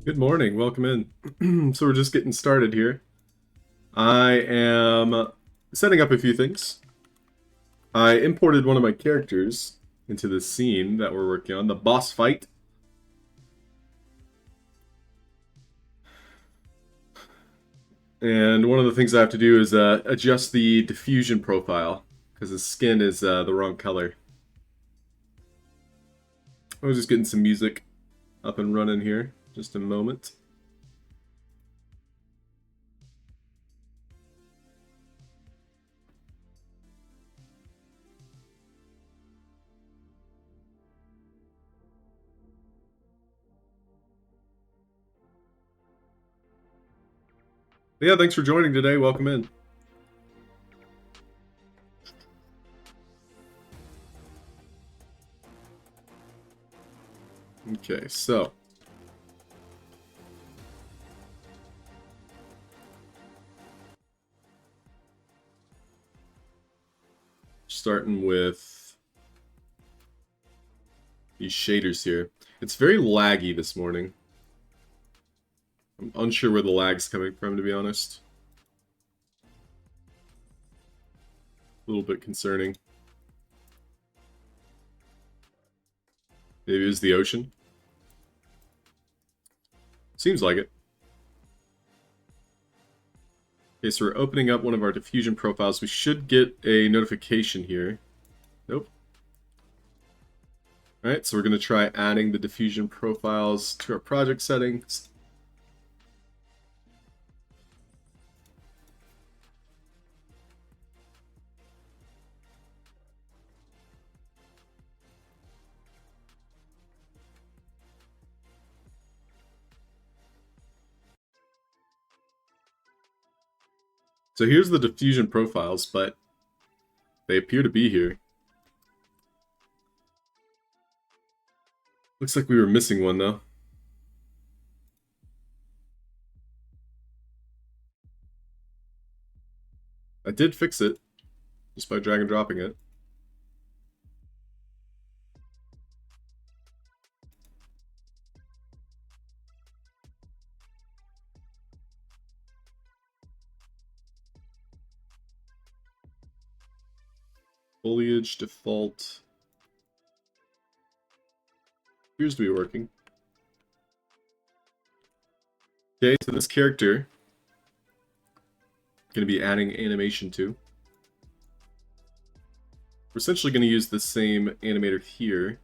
Good morning, welcome in. So we're just getting started here. I am setting up a few things. I imported one of my characters into the scene that we're working on, the boss fight. And one of the things I have to do is adjust the diffusion profile, because his skin is the wrong color. I was just getting some music up and running here. Just a moment. Yeah, thanks for joining today. Welcome in. Okay, so starting with these shaders here. It's very laggy this morning. I'm unsure where the lag's coming from, to be honest. A little bit concerning. Maybe it was the ocean. Seems like it. Okay, so we're opening up one of our diffusion profiles. We should get a notification here. Nope. Alright, so we're going to try adding the diffusion profiles to our project settings. So here's the diffusion profiles, but they appear to be here. Looks like we were missing one, though. I did fix it, just by drag and dropping it. Foliage default appears to be working. Okay, so this character I'm going to be adding animation to. We're essentially going to use the same animator here.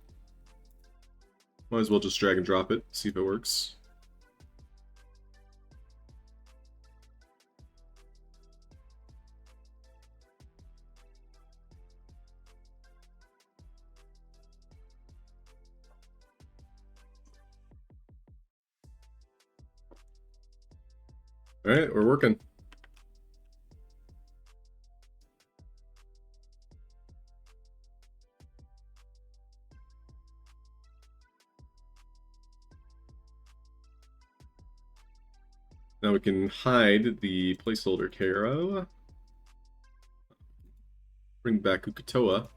Might as well just drag and drop it, see if it works. Alright, we're working. Now we can hide the placeholder Karo. Bring back Ukatoa.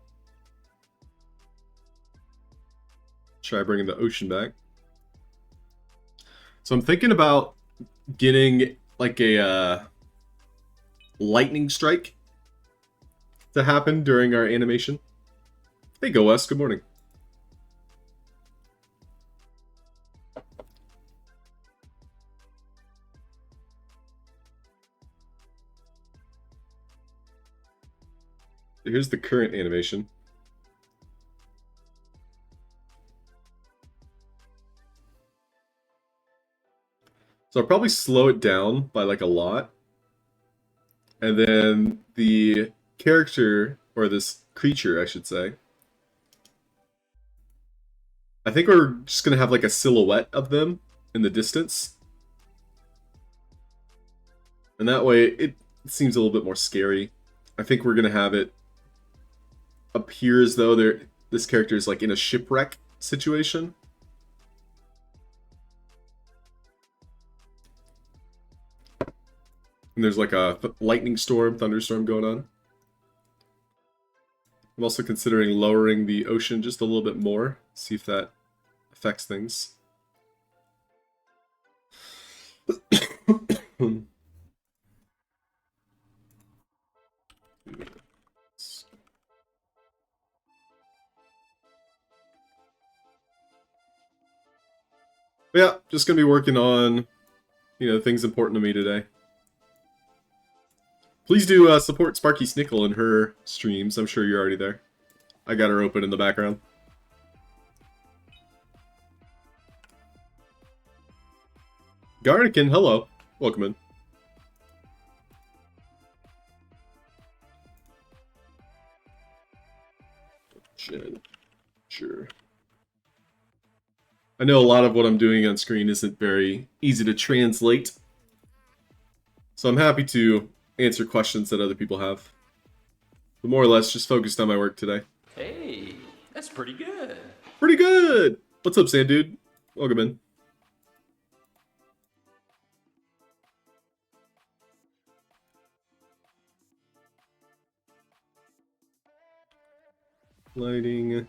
Try bringing the ocean back. So I'm thinking about getting like a lightning strike to happen during our animation. Hey, Go West. Good morning. Here's the current animation. So I'll probably slow it down by like a lot. And then the character, or this creature, I should say, I think we're just going to have like a silhouette of them in the distance. And that way it seems a little bit more scary. I think we're going to have it appear as though this character is like in a shipwreck situation. And there's like a lightning storm, thunderstorm going on. I'm also considering lowering the ocean just a little bit more. See if that affects things. But yeah, just gonna be working on, things important to me today. Please do support Sparky Snickle in her streams. I'm sure you're already there. I got her open in the background. Garnikin, hello. Welcome in. Sure. I know a lot of what I'm doing on screen isn't very easy to translate. So I'm happy to answer questions that other people have. But more or less, just focused on my work today. Hey, that's pretty good. Pretty good! What's up, Sand Dude? Welcome in. Lighting.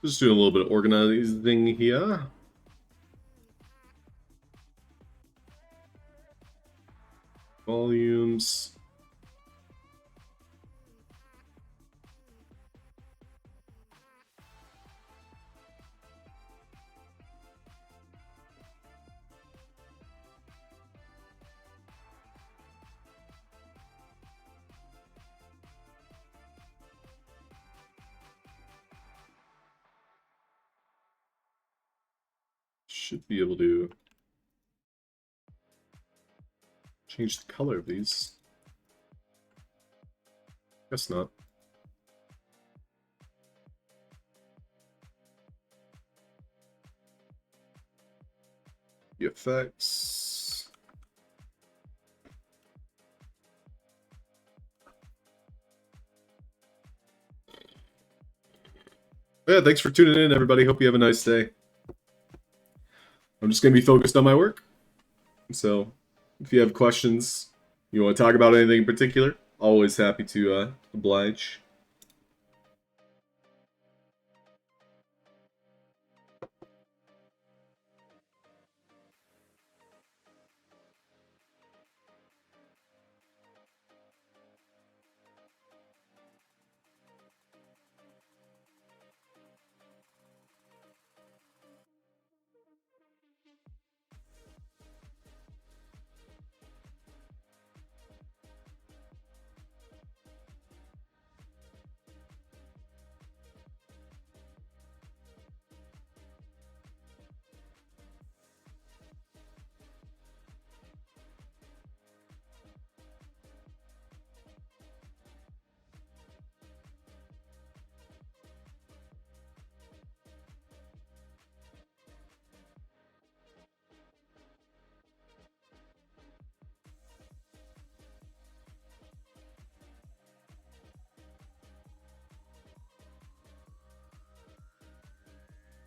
Just doing a little bit of organizing here. Volumes. Should be able to change the color of these. Guess not. The effects. Yeah, thanks for tuning in, everybody. Hope you have a nice day. I'm just going to be focused on my work. So, if you have questions, you want to talk about anything in particular, always happy to oblige.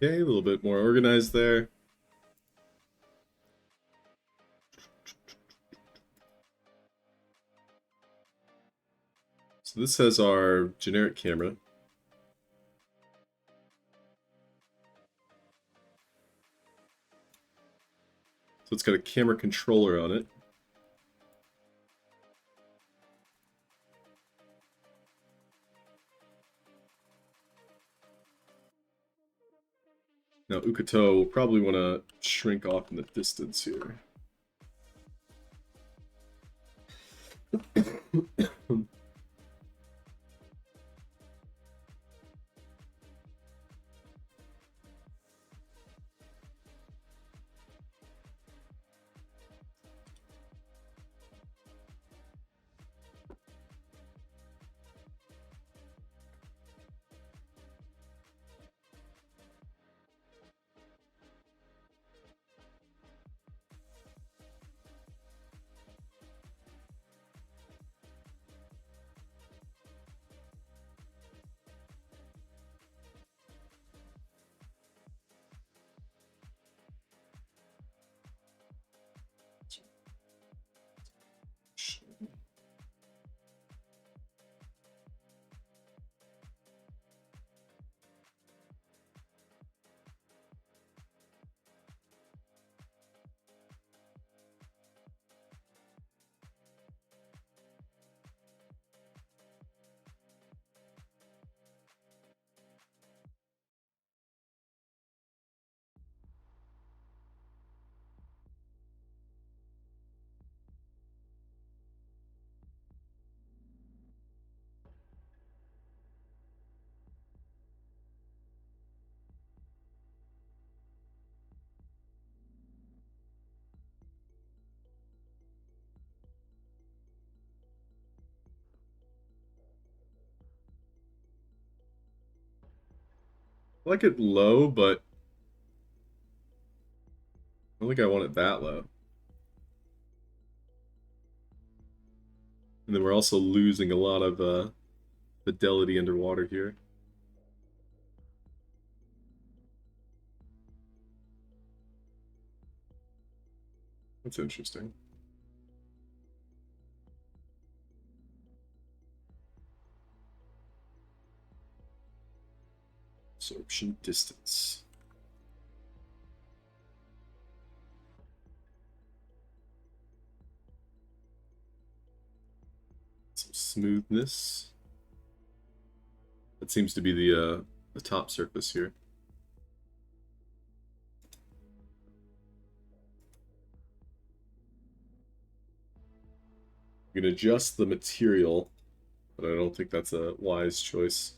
Okay, a little bit more organized there. So this has our generic camera. So it's got a camera controller on it. Now Ukato will probably want to shrink off in the distance here. I like it low, but I don't think I want it that low. And then we're also losing a lot of fidelity underwater here. That's interesting. Absorption distance. Some smoothness. That seems to be the top surface here. We can adjust the material, but I don't think that's a wise choice.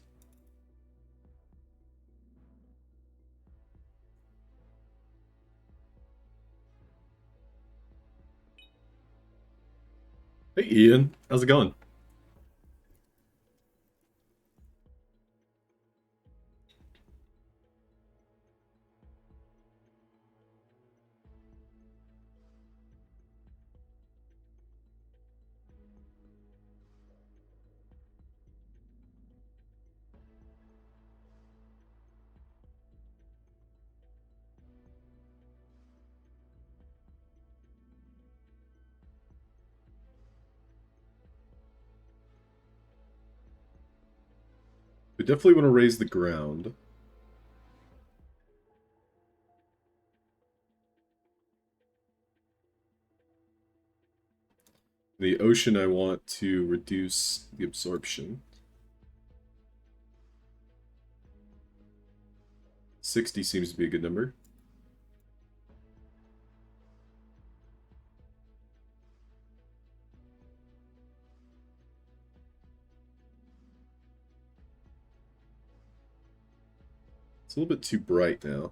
Hey Ian, how's it going? We definitely want to raise the ground. The ocean, I want to reduce the absorption. 60 seems to be a good number. It's a little bit too bright now.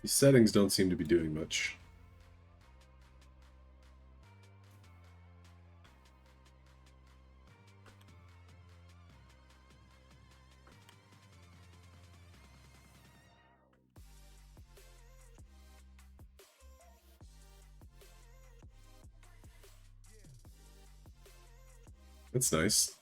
These settings don't seem to be doing much. That's nice.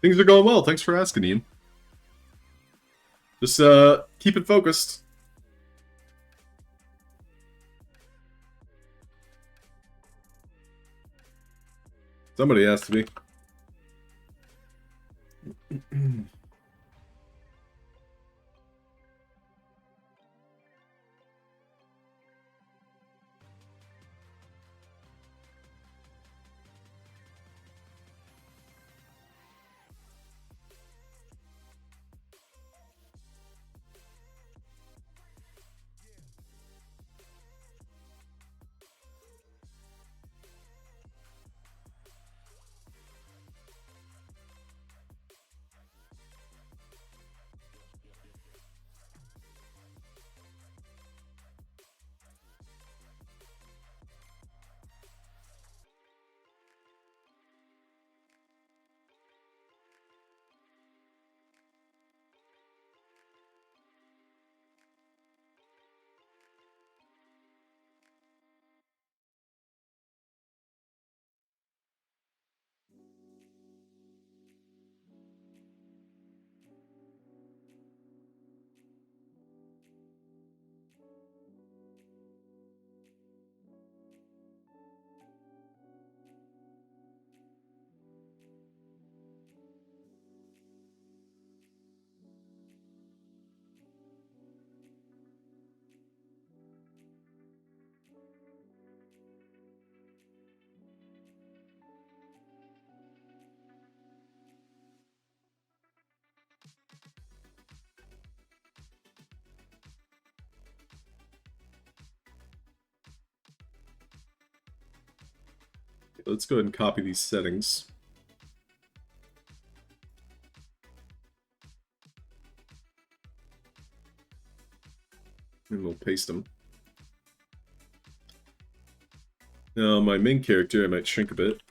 Things are going well. Thanks for asking, Ian. Just keep it focused. Somebody asked me. Let's go ahead and copy these settings. And we'll paste them. Now, my main character, I might shrink a bit.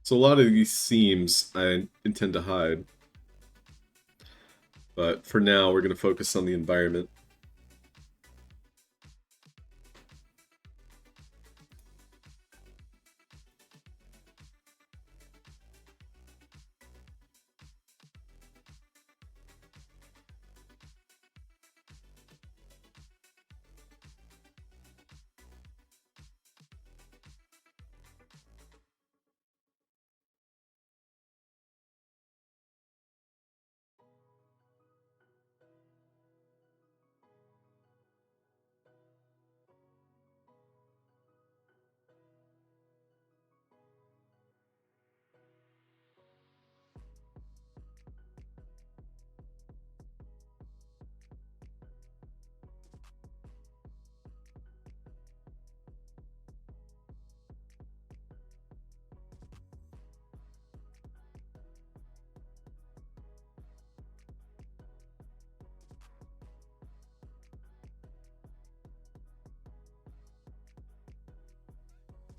So a lot of these seams I intend to hide. But for now, we're going to focus on the environment.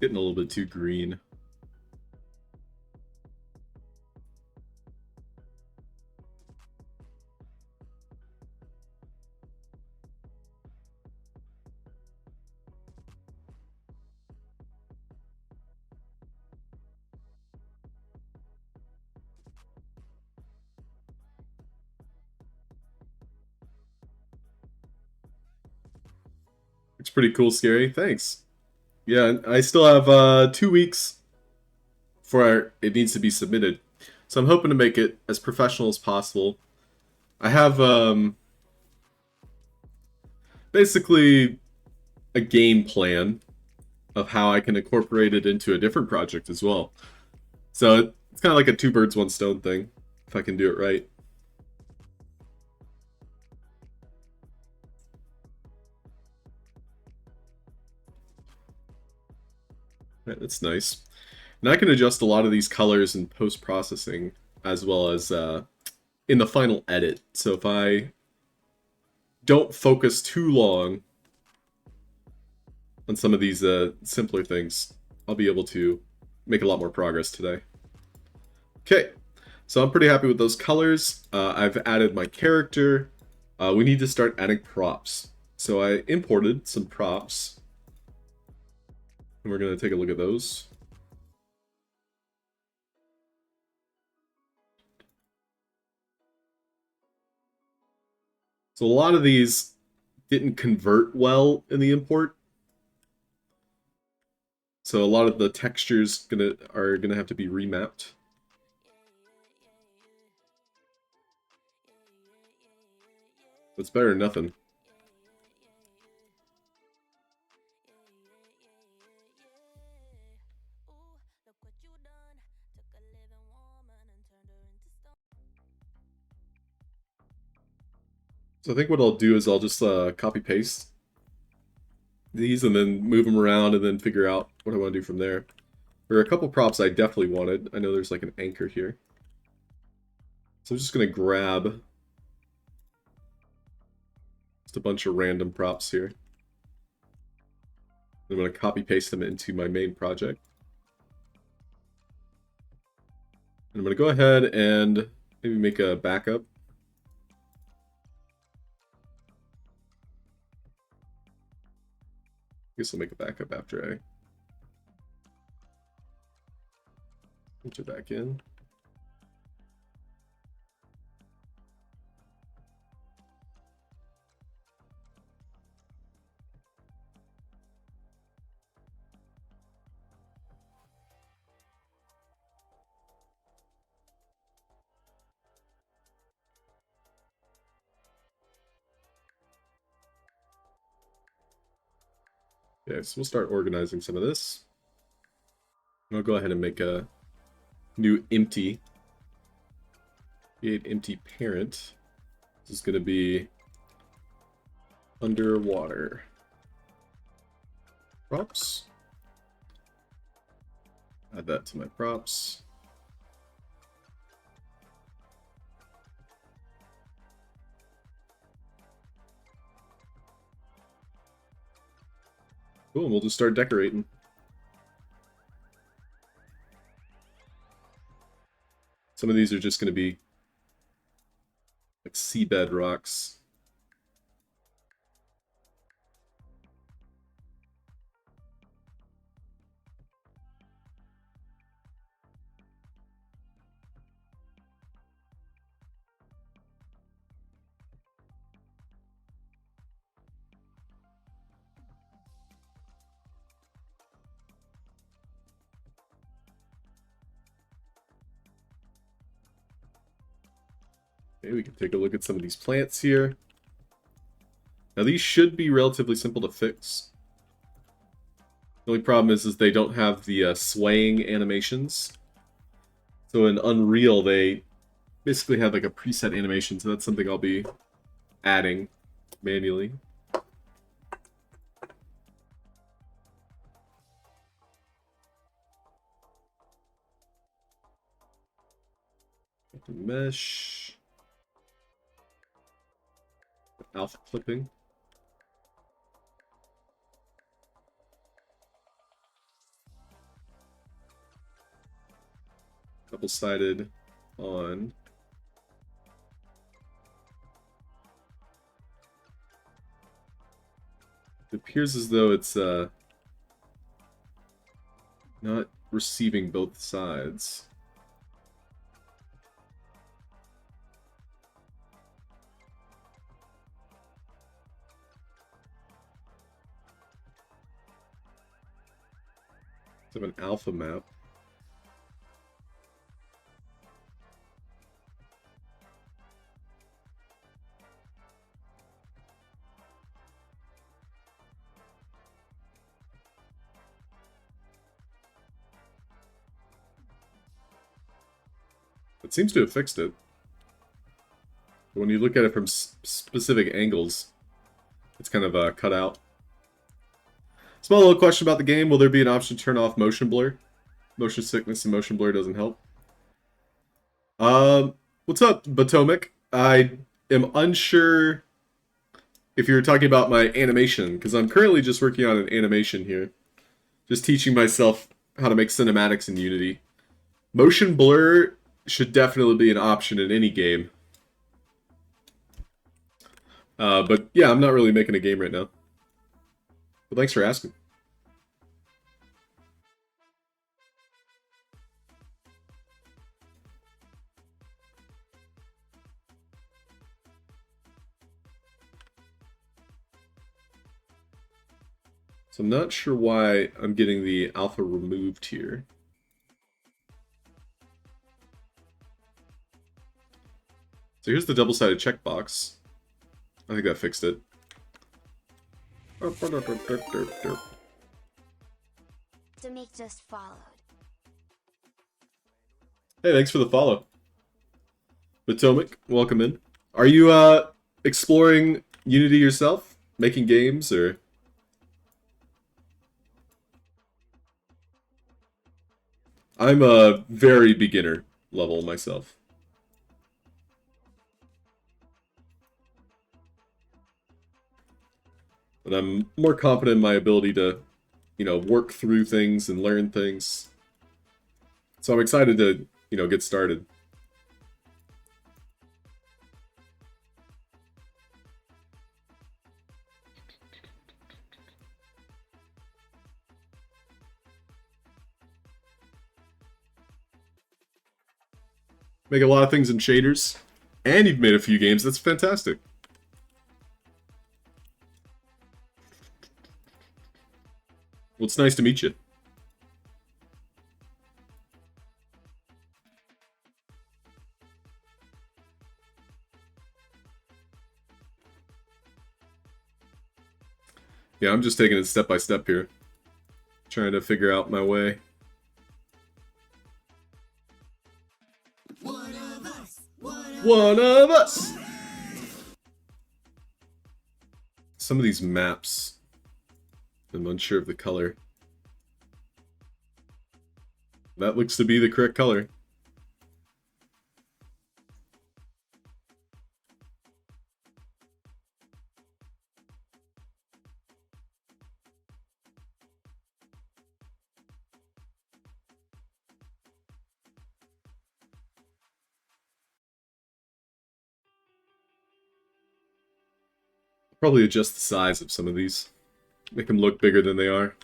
Getting a little bit too green. It's pretty cool, Scary. Thanks. Yeah, I still have 2 weeks before it needs to be submitted. So I'm hoping to make it as professional as possible. I have basically a game plan of how I can incorporate it into a different project as well. So it's kind of like a two birds, one stone thing, if I can do it right. Right, that's nice. And I can adjust a lot of these colors in post-processing as well as in the final edit. So if I don't focus too long on some of these simpler things, I'll be able to make a lot more progress today. Okay, so I'm pretty happy with those colors. I've added my character. We need to start adding props. So I imported some props. And we're going to take a look at those. So a lot of these didn't convert well in the import. So a lot of the textures are gonna have to be remapped. It's better than nothing. So I think what I'll do is I'll just copy paste these and then move them around and then figure out what I want to do from there. There are a couple props I definitely wanted. I know there's like an anchor here. So I'm just gonna grab just a bunch of random props here. I'm gonna copy paste them into my main project. And I'm gonna go ahead and maybe make a backup. I guess I'll make a backup after I enter back in. Yeah, so we'll start organizing some of this. I'll go ahead and make a new empty. Create empty parent. This is going to be underwater. Props. Add that to my props. Cool, and we'll just start decorating. Some of these are just going to be like seabed rocks. Okay, we can take a look at some of these plants here. Now these should be relatively simple to fix. The only problem is they don't have the swaying animations. So in Unreal, they basically have like a preset animation, so that's something I'll be adding manually. Mesh. Alpha clipping. Double-sided on. It appears as though it's not receiving both sides. Let's have an alpha map. It seems to have fixed it. But when you look at it from specific angles, it's kind of cut out. Small little question about the game. Will there be an option to turn off motion blur? Motion sickness and motion blur doesn't help. What's up, Potomac? I am unsure if you're talking about my animation, because I'm currently just working on an animation here. Just teaching myself how to make cinematics in Unity. Motion blur should definitely be an option in any game. But yeah, I'm not really making a game right now. But thanks for asking. So I'm not sure why I'm getting the alpha removed here. So here's the double-sided checkbox. I think that fixed it. The make just followed. Hey, thanks for the follow. Potomac, welcome in. Are you exploring Unity yourself? Making games, or...? I'm a very beginner level myself. And I'm more confident in my ability to, you know, work through things and learn things. So I'm excited to, you know, get started. Make a lot of things in shaders. And you've made a few games. That's fantastic. Well, it's nice to meet you. Yeah, I'm just taking it step by step here. Trying to figure out my way. One of us! One of us! Some of these maps, I'm unsure of the color. That looks to be the correct color. Probably adjust the size of some of these. Make them look bigger than they are.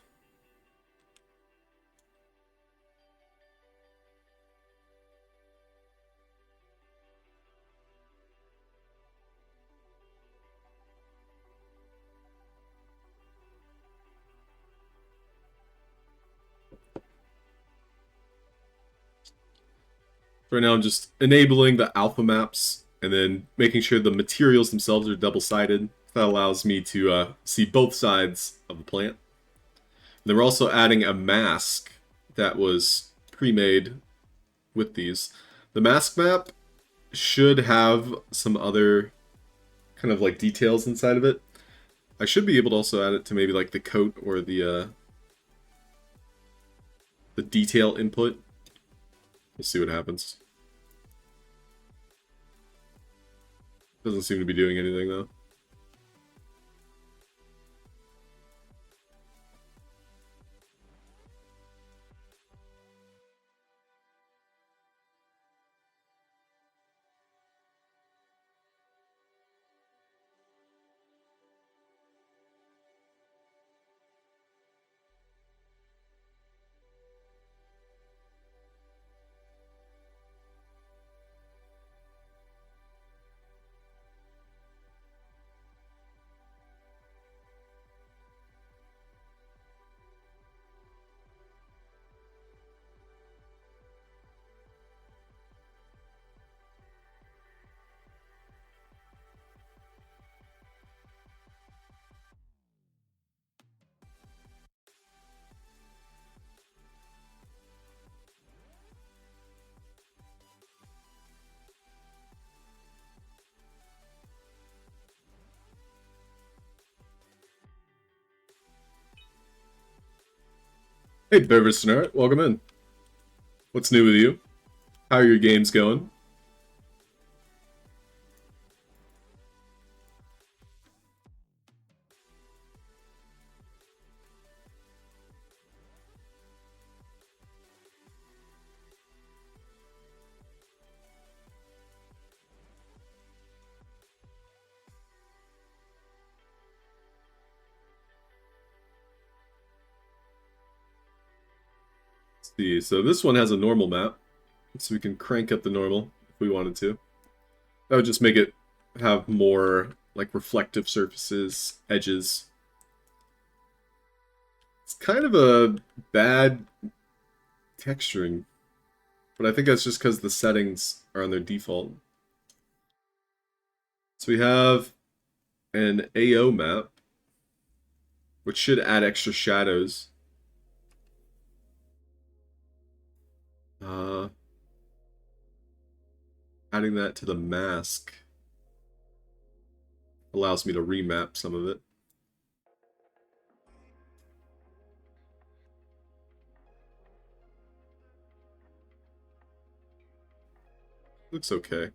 Right now I'm just enabling the alpha maps and then making sure the materials themselves are double-sided. That allows me to see both sides of the plant. And then we're also adding a mask that was pre-made with these. The mask map should have some other kind of like details inside of it. I should be able to also add it to maybe like the coat or the detail input. We'll see what happens. Doesn't seem to be doing anything though. Hey, Beversonar, welcome in. What's new with you? How are your games going? Let's see, so this one has a normal map, so we can crank up the normal if we wanted to. That would just make it have more, like, reflective surfaces, edges. It's kind of a bad texturing, but I think that's just because the settings are on their default. So we have an AO map, which should add extra shadows. Adding that to the mask allows me to remap some of it. Looks okay.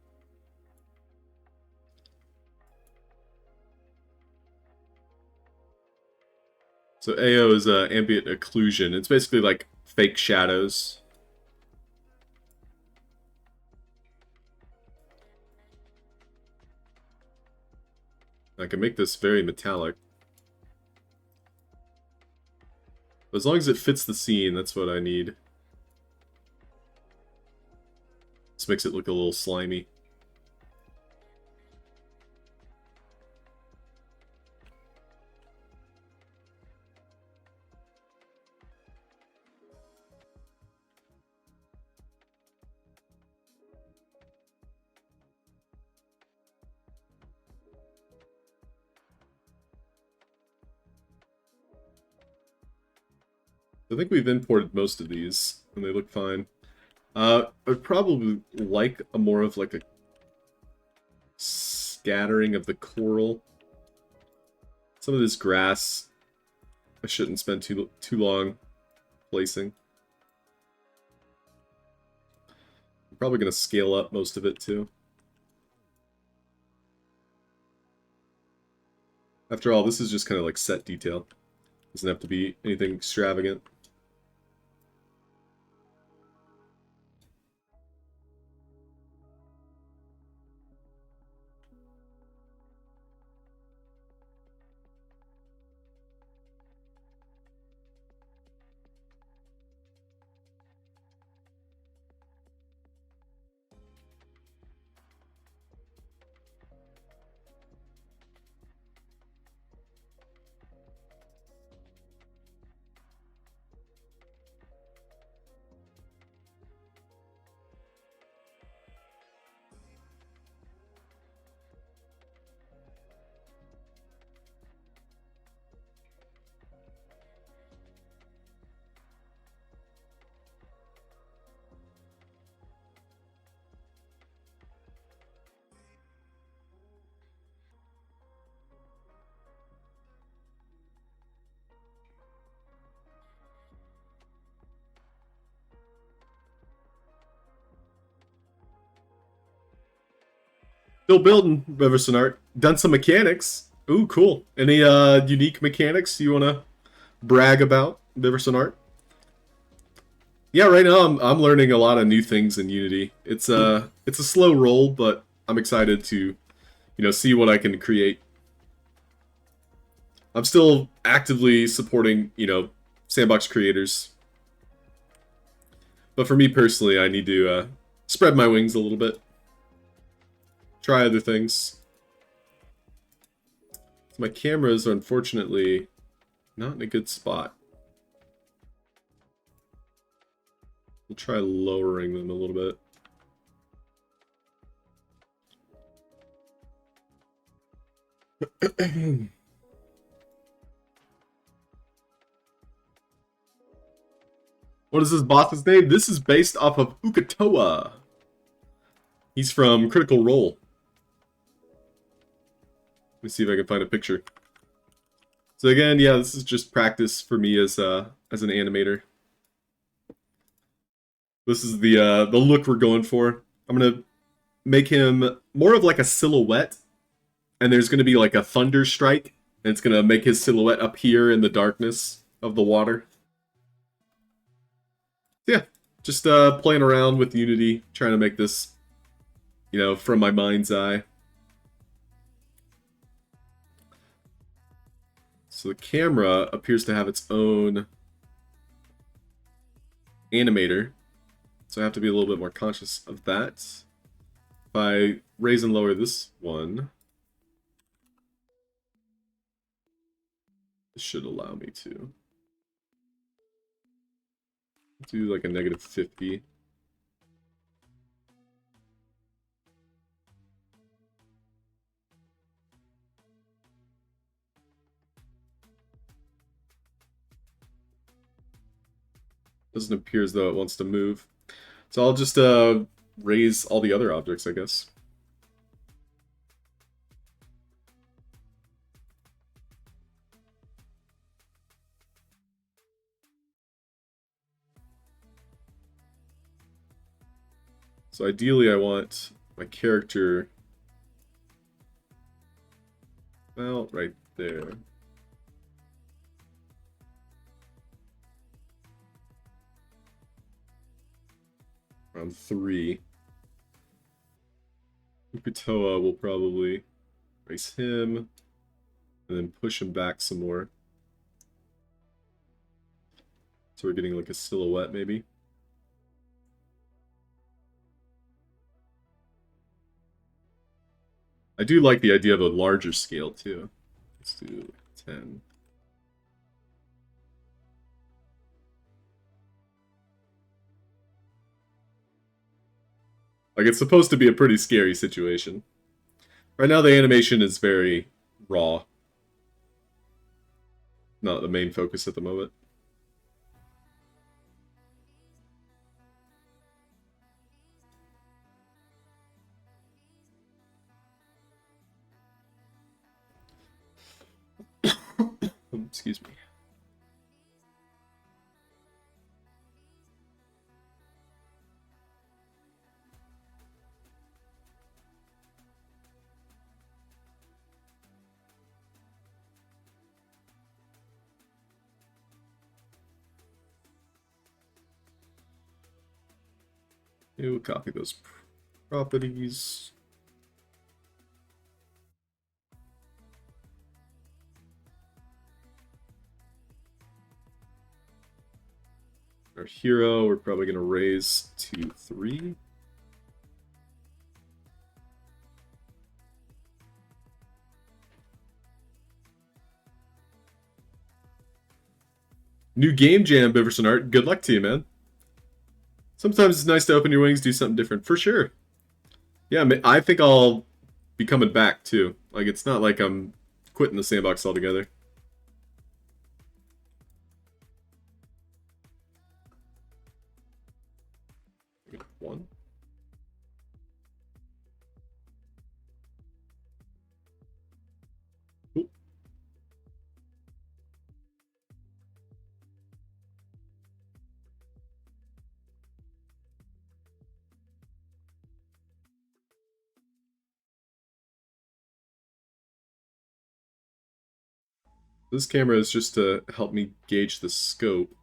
So AO is ambient occlusion. It's basically like fake shadows. I can make this very metallic. But as long as it fits the scene, that's what I need. This makes it look a little slimy. I think we've imported most of these, and they look fine. I'd probably like a more of like a scattering of the coral. Some of this grass, I shouldn't spend too long placing. I'm probably going to scale up most of it too. After all, this is just kind of like set detail. Doesn't have to be anything extravagant. Still building, Beversonar. Done some mechanics. Ooh, cool. Any unique mechanics you want to brag about, Beversonar? Yeah, right now I'm learning a lot of new things in Unity. It's a slow roll, but I'm excited to, see what I can create. I'm still actively supporting, sandbox creators. But for me personally, I need to spread my wings a little bit. Try other things. My cameras are unfortunately not in a good spot. We'll try lowering them a little bit. What is this boss's name? This is based off of Ukatoa. He's from Critical Role. Let me see if I can find a picture. So again, yeah, this is just practice for me as an animator. This is the look we're going for. I'm gonna make him more of like a silhouette, and there's gonna be like a thunder strike, and it's gonna make his silhouette appear in the darkness of the water. Yeah, just playing around with Unity, trying to make this, you know, from my mind's eye. So the camera appears to have its own animator, so I have to be a little bit more conscious of that. If I raise and lower this one, this should allow me to do like a -50. Doesn't appear as though it wants to move. So I'll just raise all the other objects, I guess. So ideally I want my character about right there. Around 3. Upitoa will probably raise him, and then push him back some more. So we're getting like a silhouette, maybe. I do like the idea of a larger scale, too. Let's do 10. Like, it's supposed to be a pretty scary situation. Right now, the animation is very raw. Not the main focus at the moment. Excuse me. Okay, we'll copy those properties. Our hero, we're probably going to raise to 3. New game jam, Biverson Art. Good luck to you, man. Sometimes it's nice to open your wings, do something different. For sure. Yeah, I think I'll be coming back, too. Like, it's not like I'm quitting the sandbox altogether. One. Ooh. This camera is just to help me gauge the scope.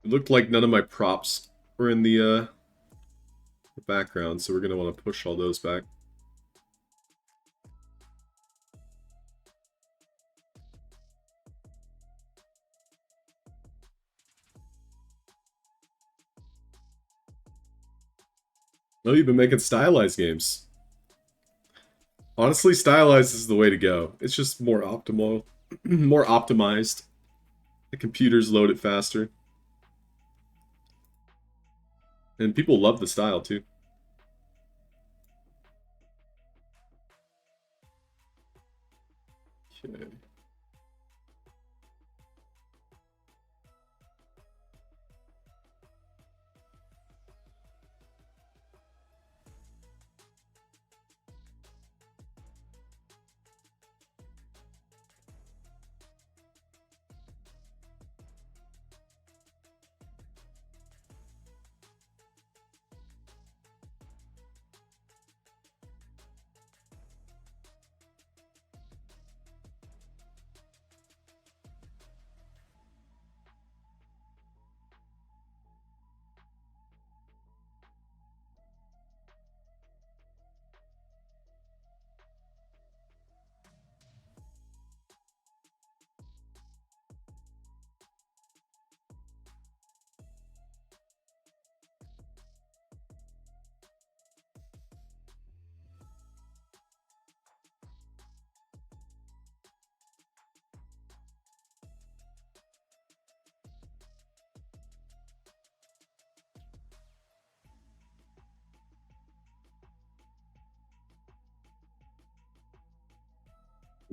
It looked like none of my props were in the background, so we're going to want to push all those back. Oh, you've been making stylized games. Honestly, stylized is the way to go. It's just more optimal, more optimized. The computers load it faster. And people love the style, too. Okay.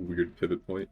weird pivot point.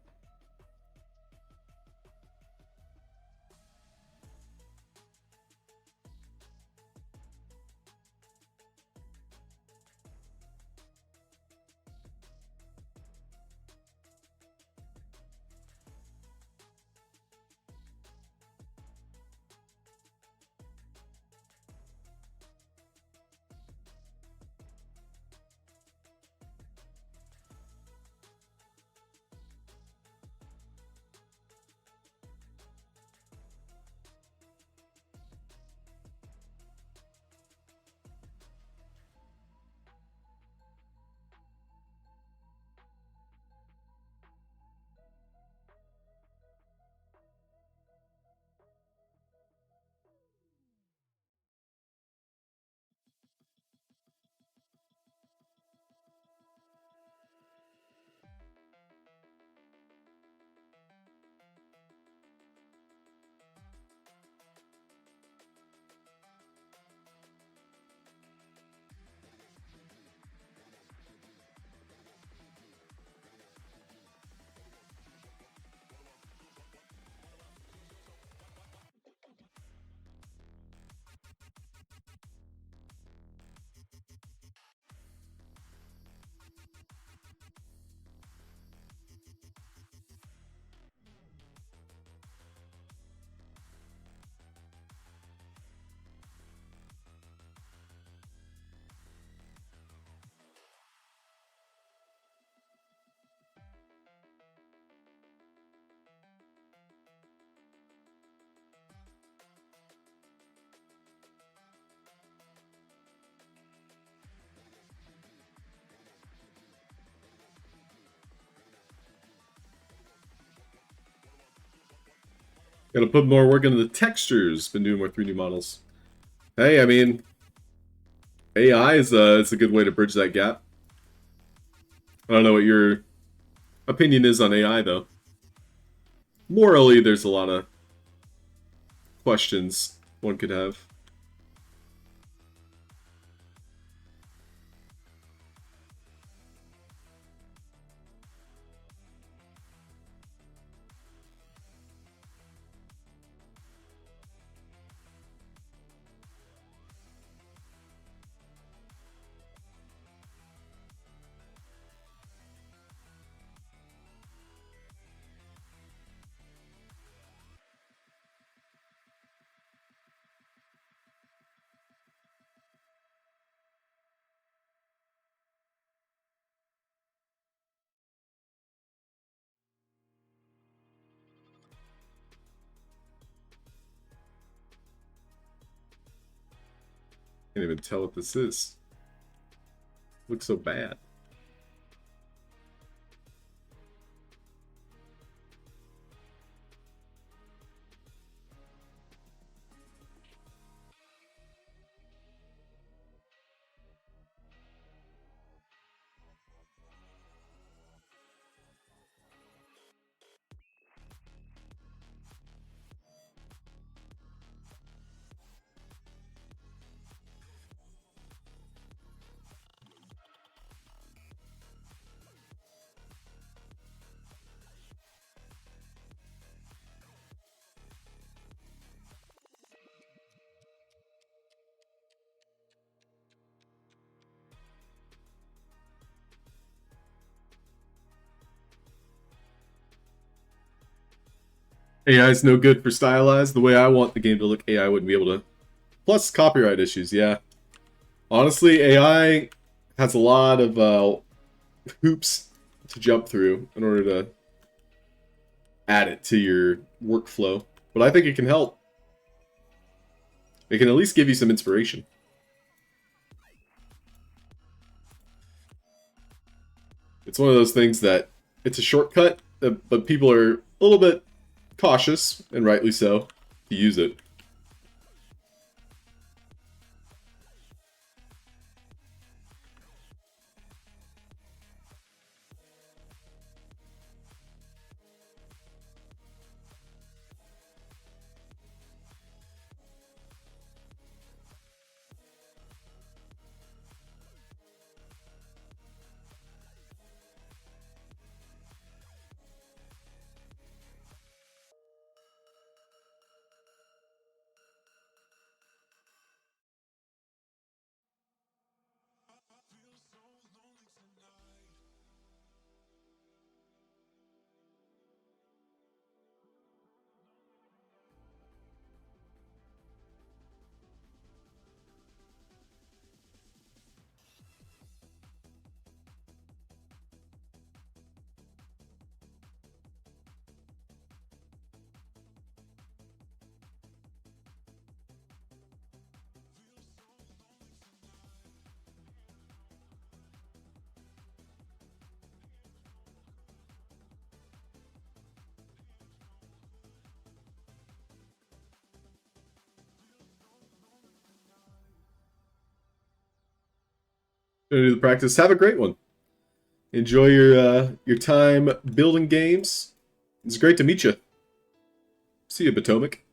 Gotta put more work into the textures. Been doing more 3D models. Hey, I mean, AI is a good way to bridge that gap. I don't know what your opinion is on AI, though. Morally, there's a lot of questions one could have. Can't even tell what this is. Looks so bad. AI is no good for stylized. The way I want the game to look, AI wouldn't be able to. Plus copyright issues, yeah. Honestly, AI has a lot of hoops to jump through in order to add it to your workflow. But I think it can help. It can at least give you some inspiration. It's one of those things that it's a shortcut, but people are a little bit cautious, and rightly so, to use it. gonna do the practice. Have a great one. Enjoy your time building games. It's great to meet you. See you, Potomac.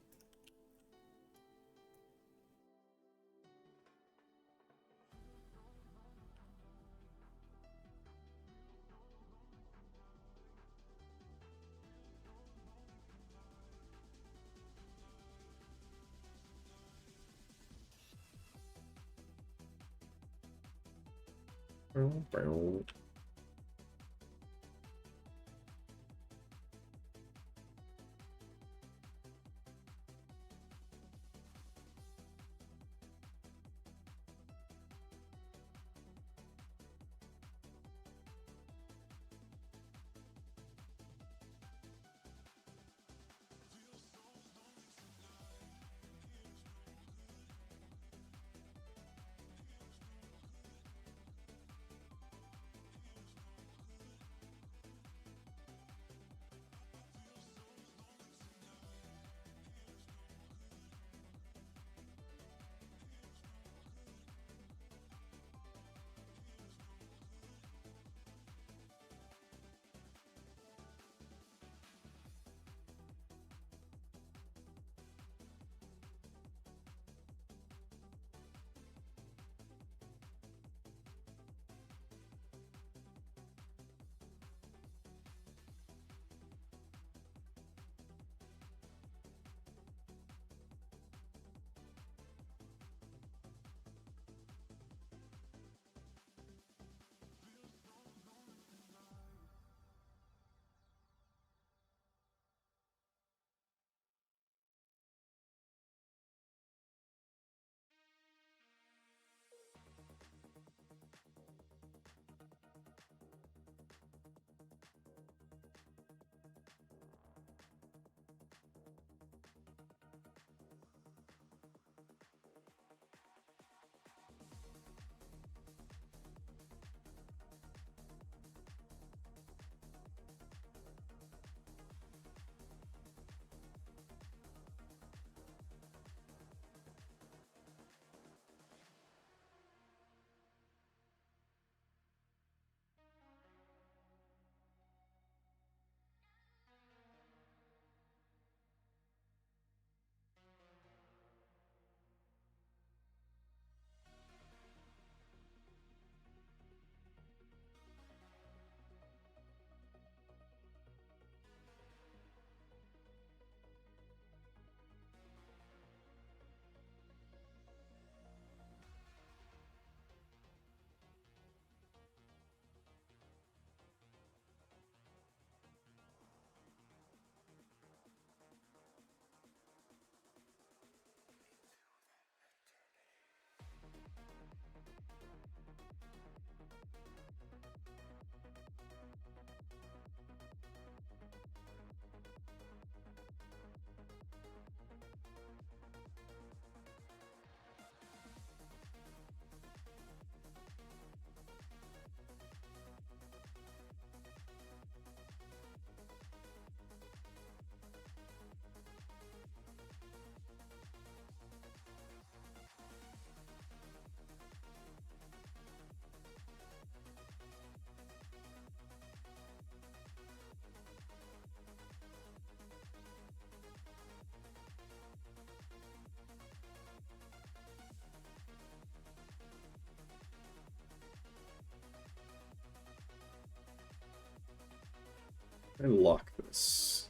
And lock this.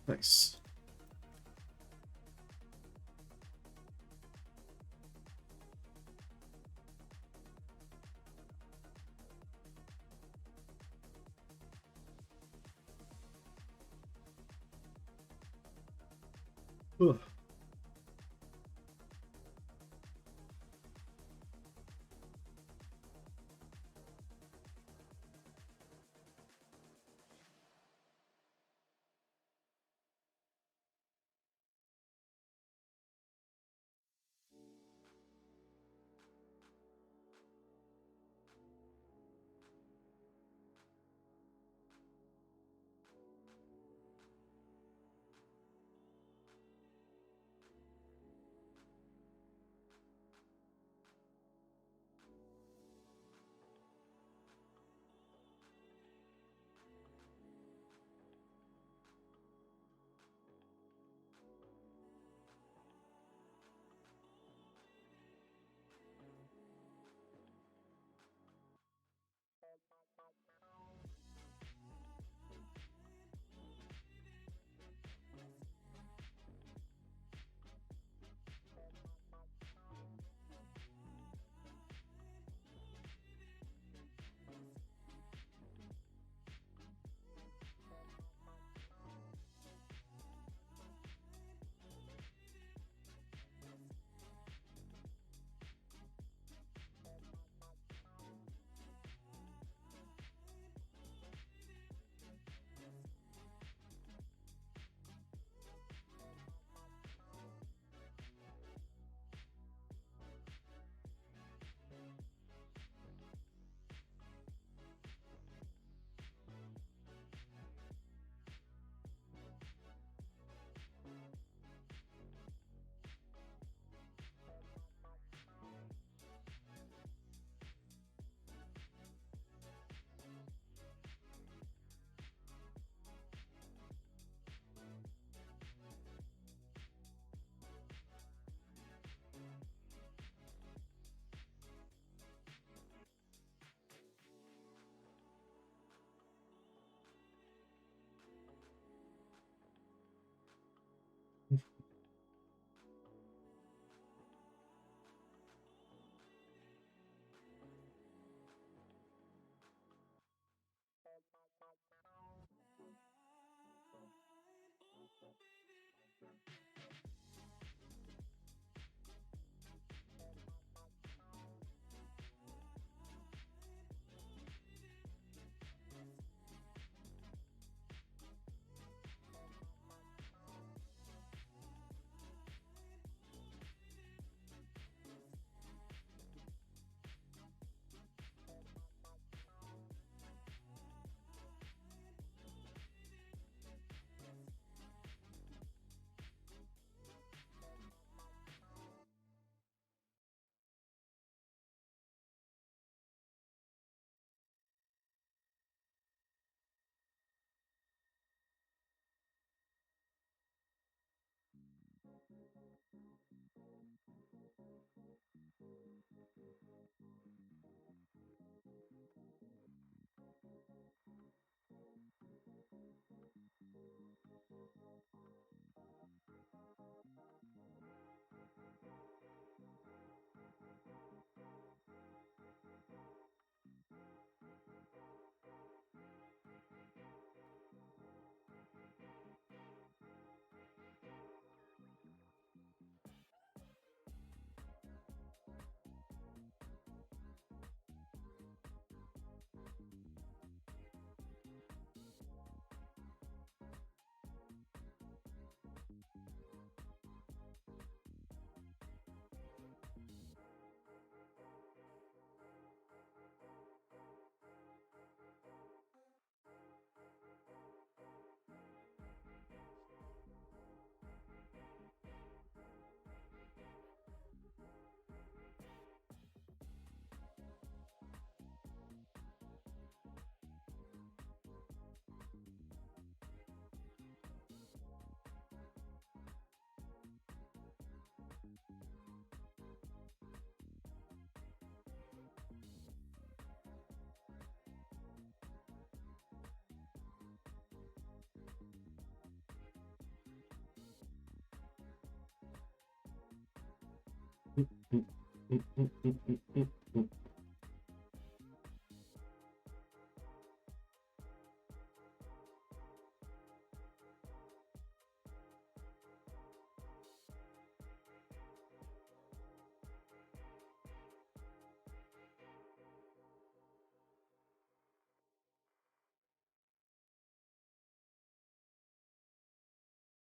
Nice. Ugh.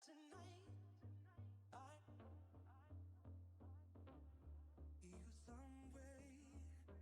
Tonight, I see you some way.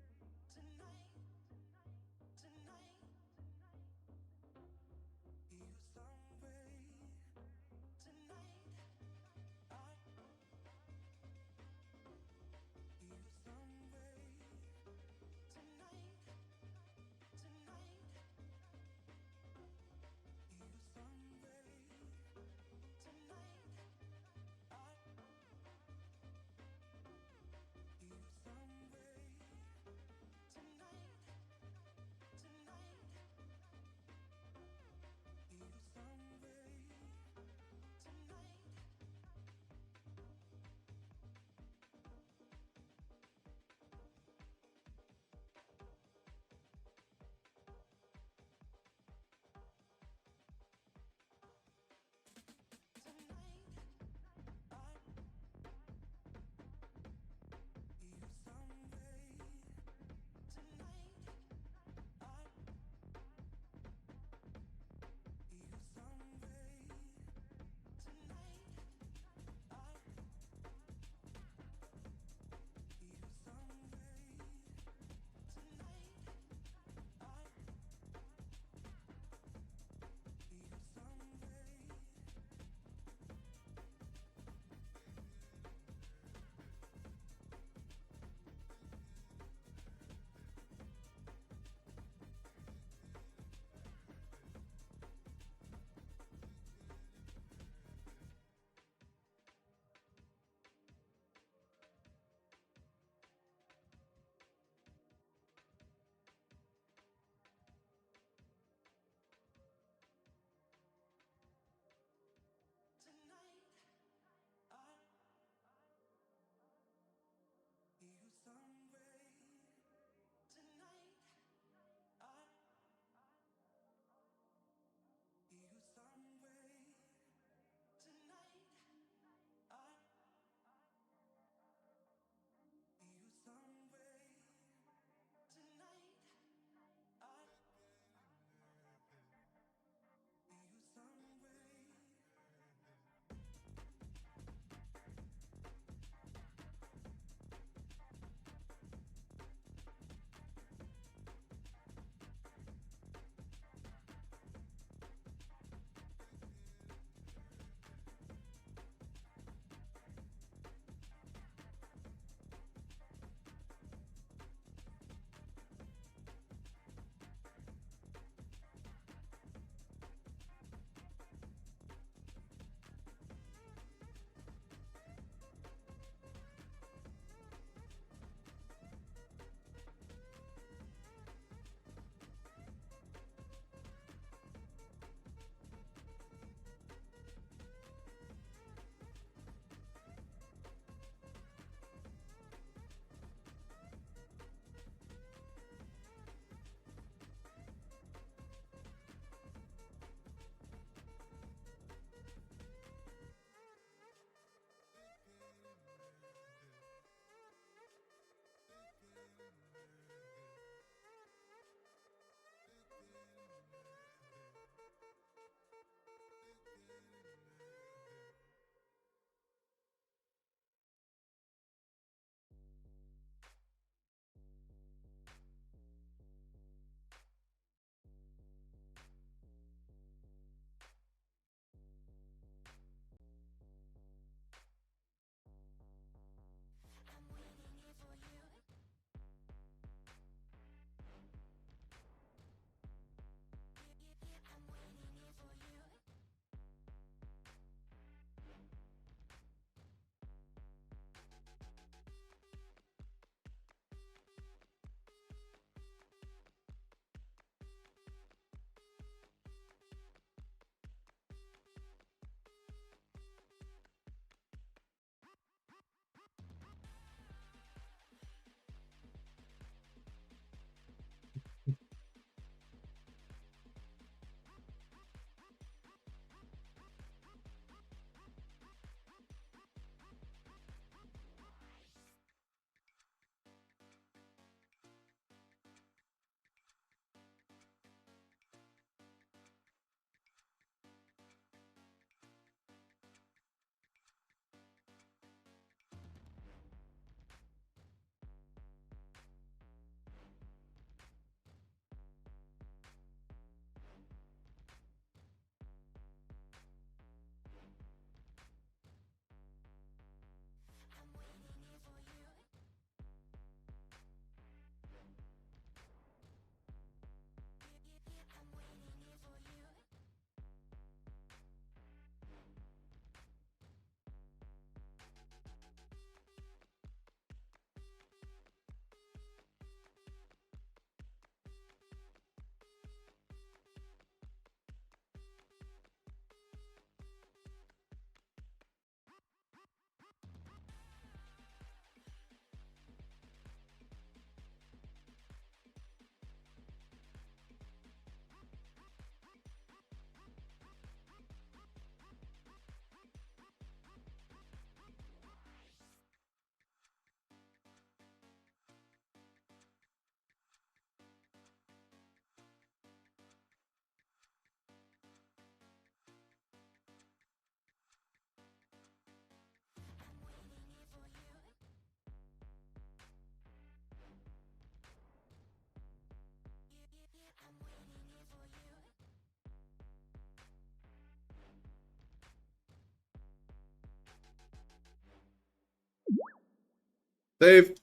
Save.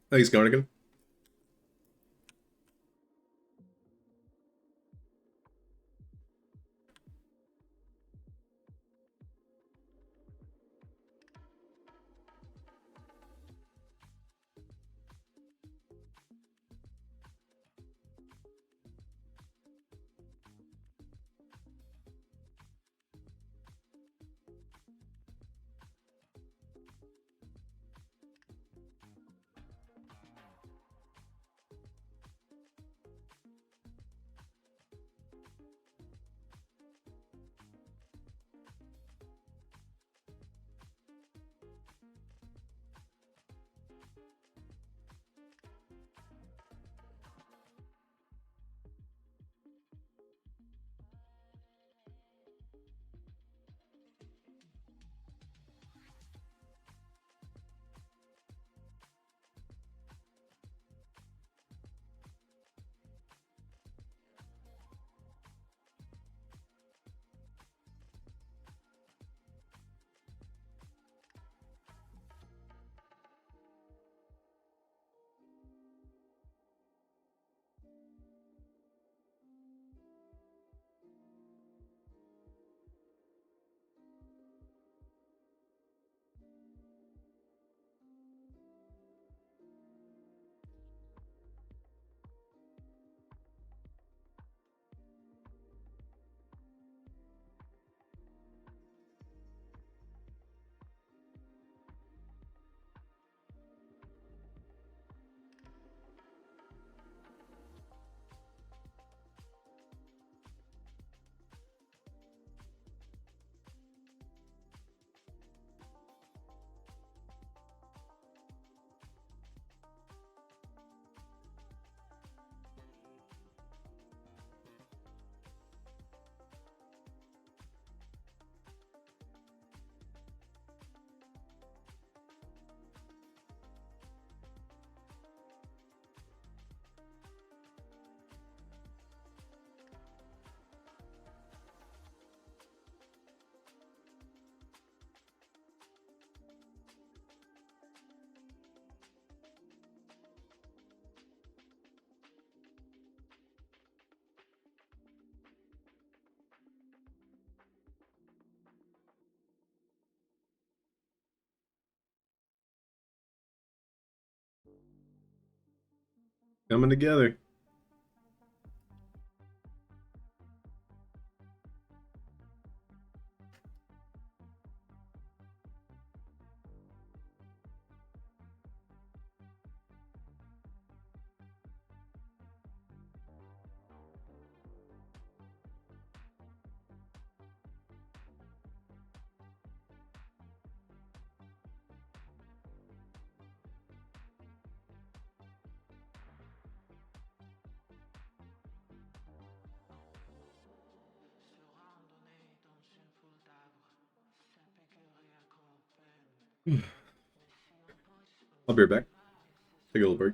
Thanks, Garnigan. Coming together. I'll be right back. Take a little break.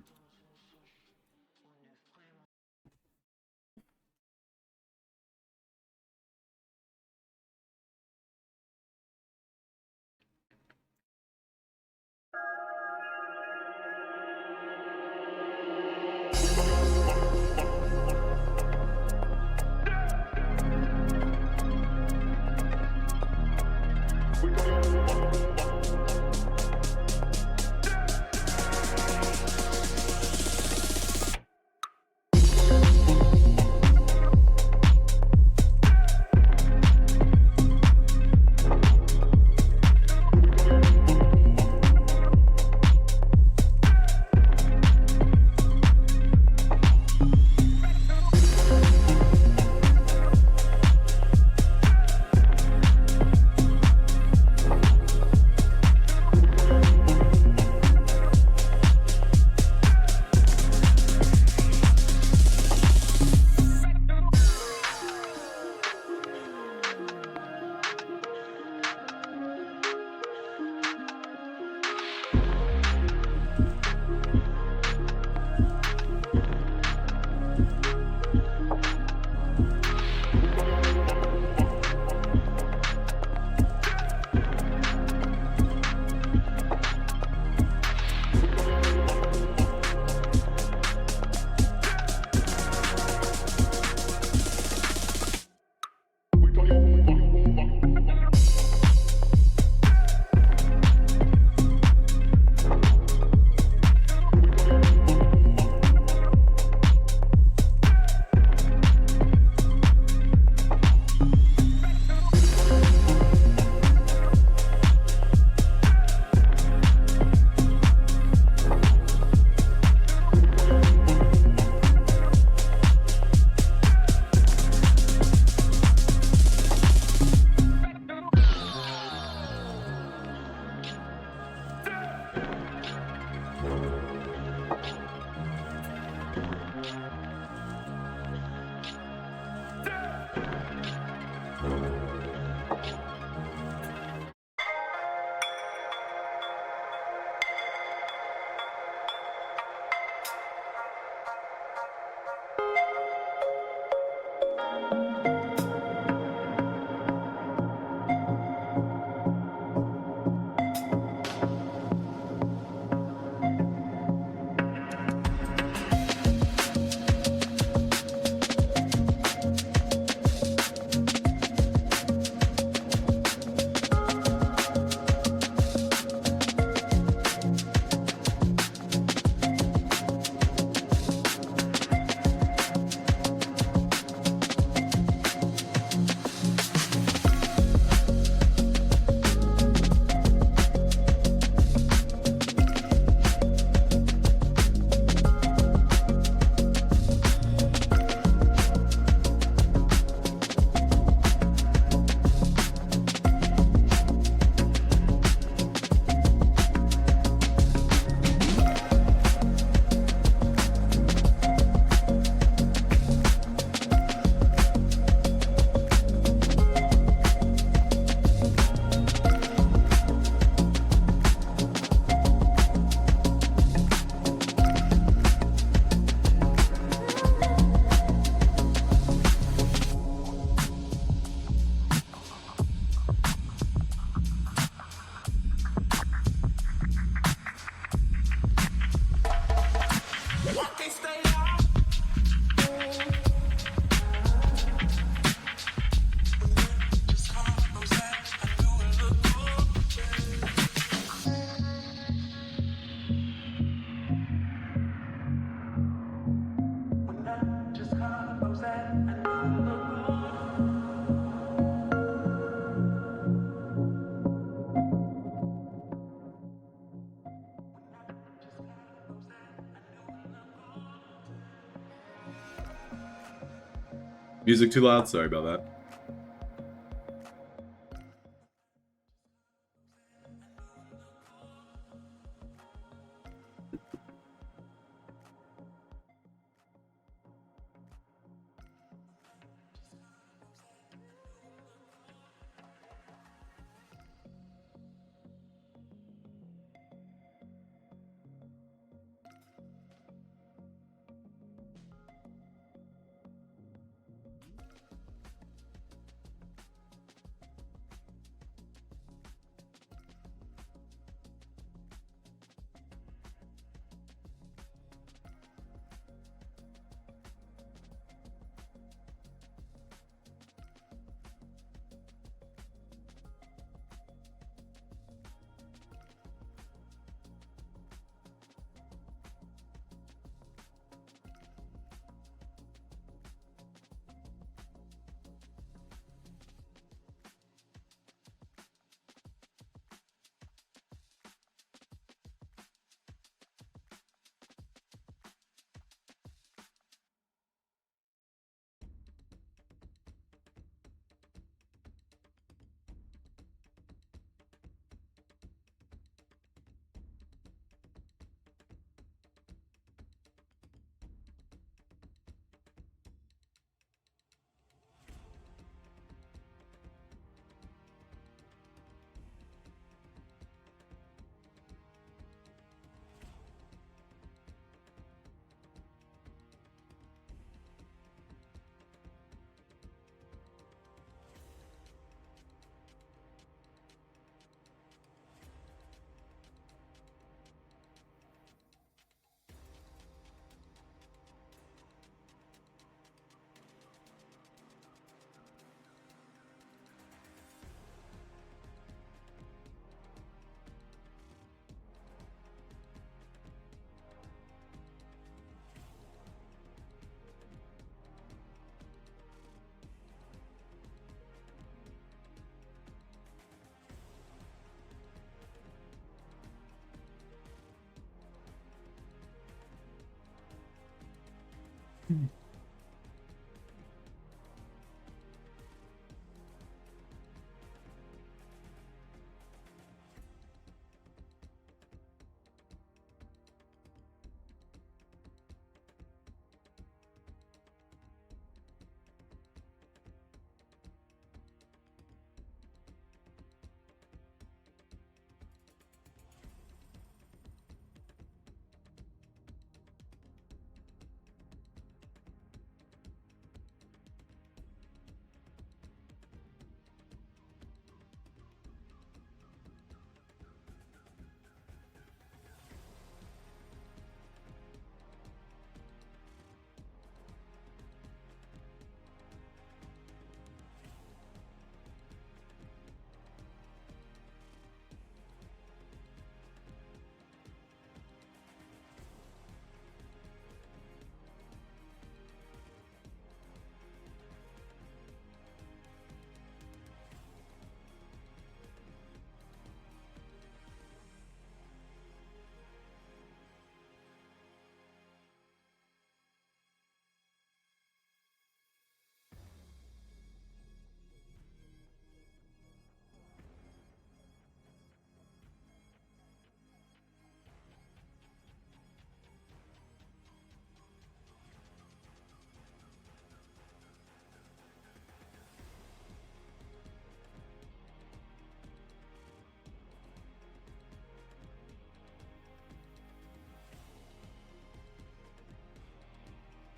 Music too loud? Sorry about that.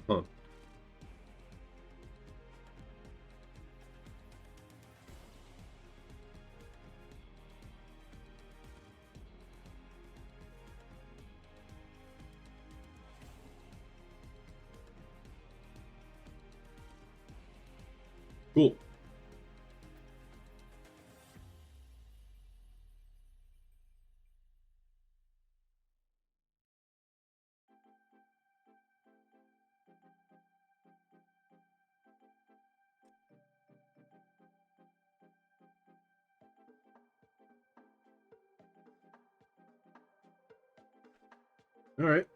Huh. Cool. All right.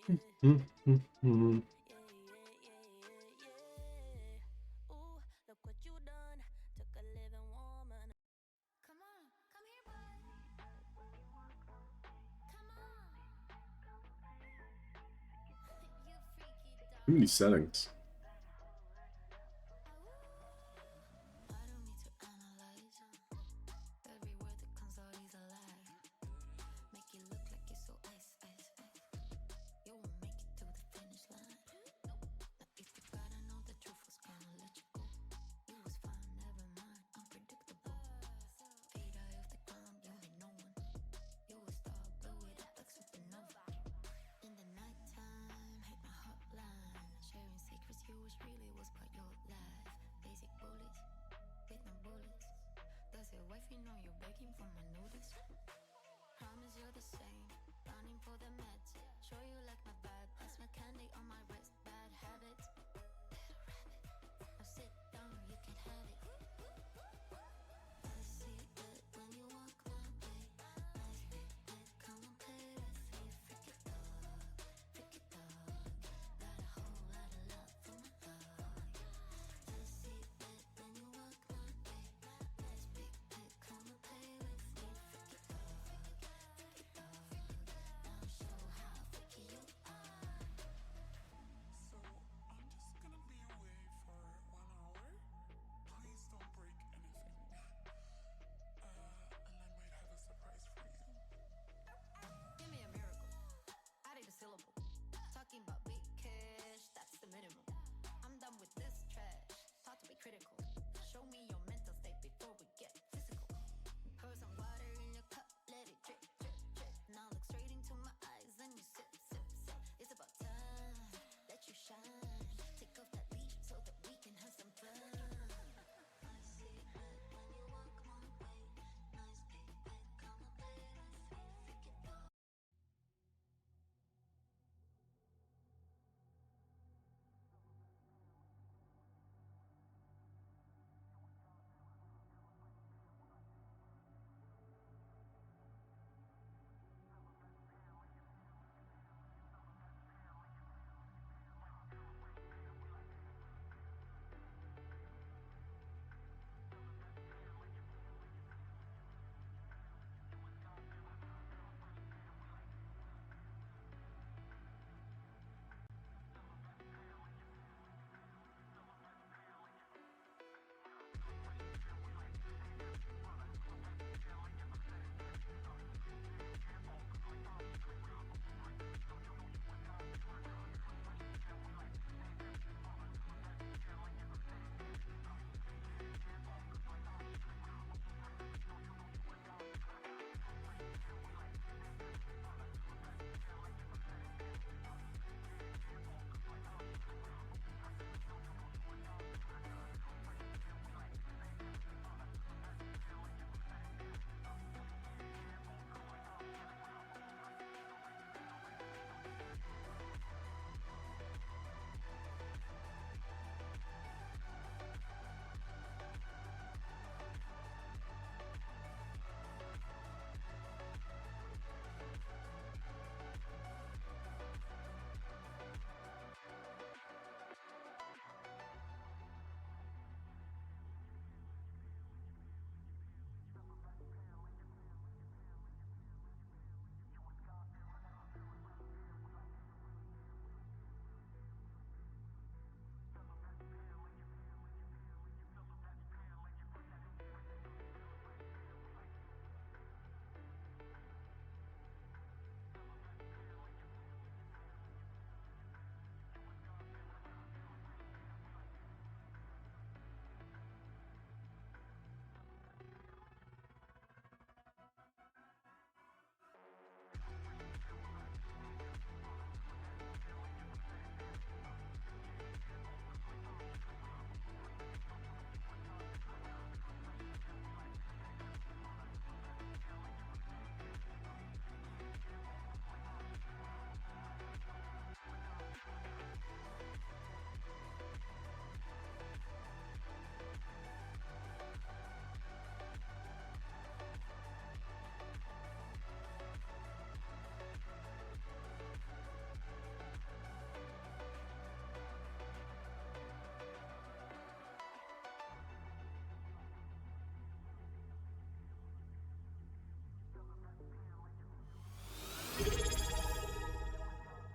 Too many settings.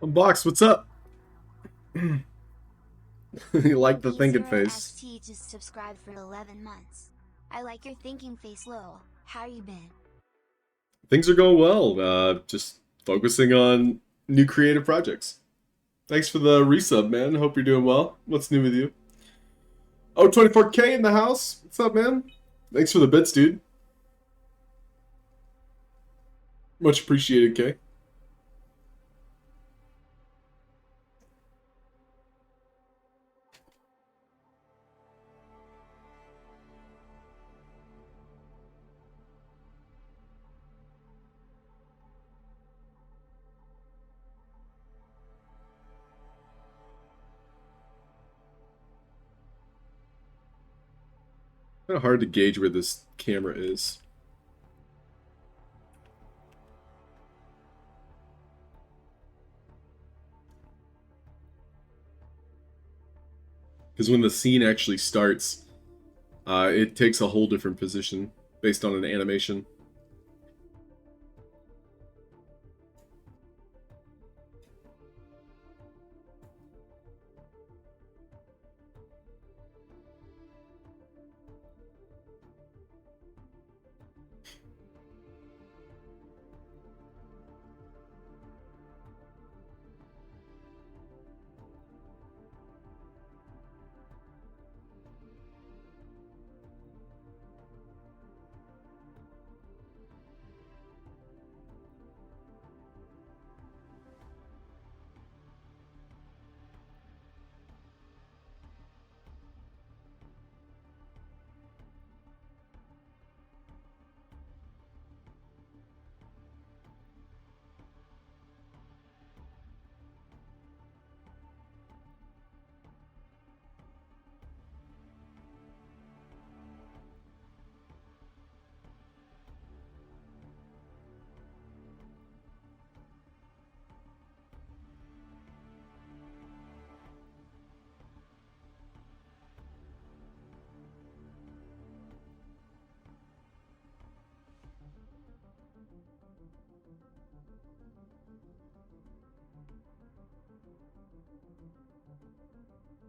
Box, what's up? You like the thinking Halfd0rk face. just subscribed for 11 months. I like your thinking face, Lowell. How you been? Things are going well. Just focusing on new creative projects. Thanks for the resub, man. Hope you're doing well. What's new with you? Oh, 24K in the house. What's up, man? Thanks for the bits, dude. Much appreciated, K. Kind of hard to gauge where this camera is. Because when the scene actually starts, it takes a whole different position based on an animation.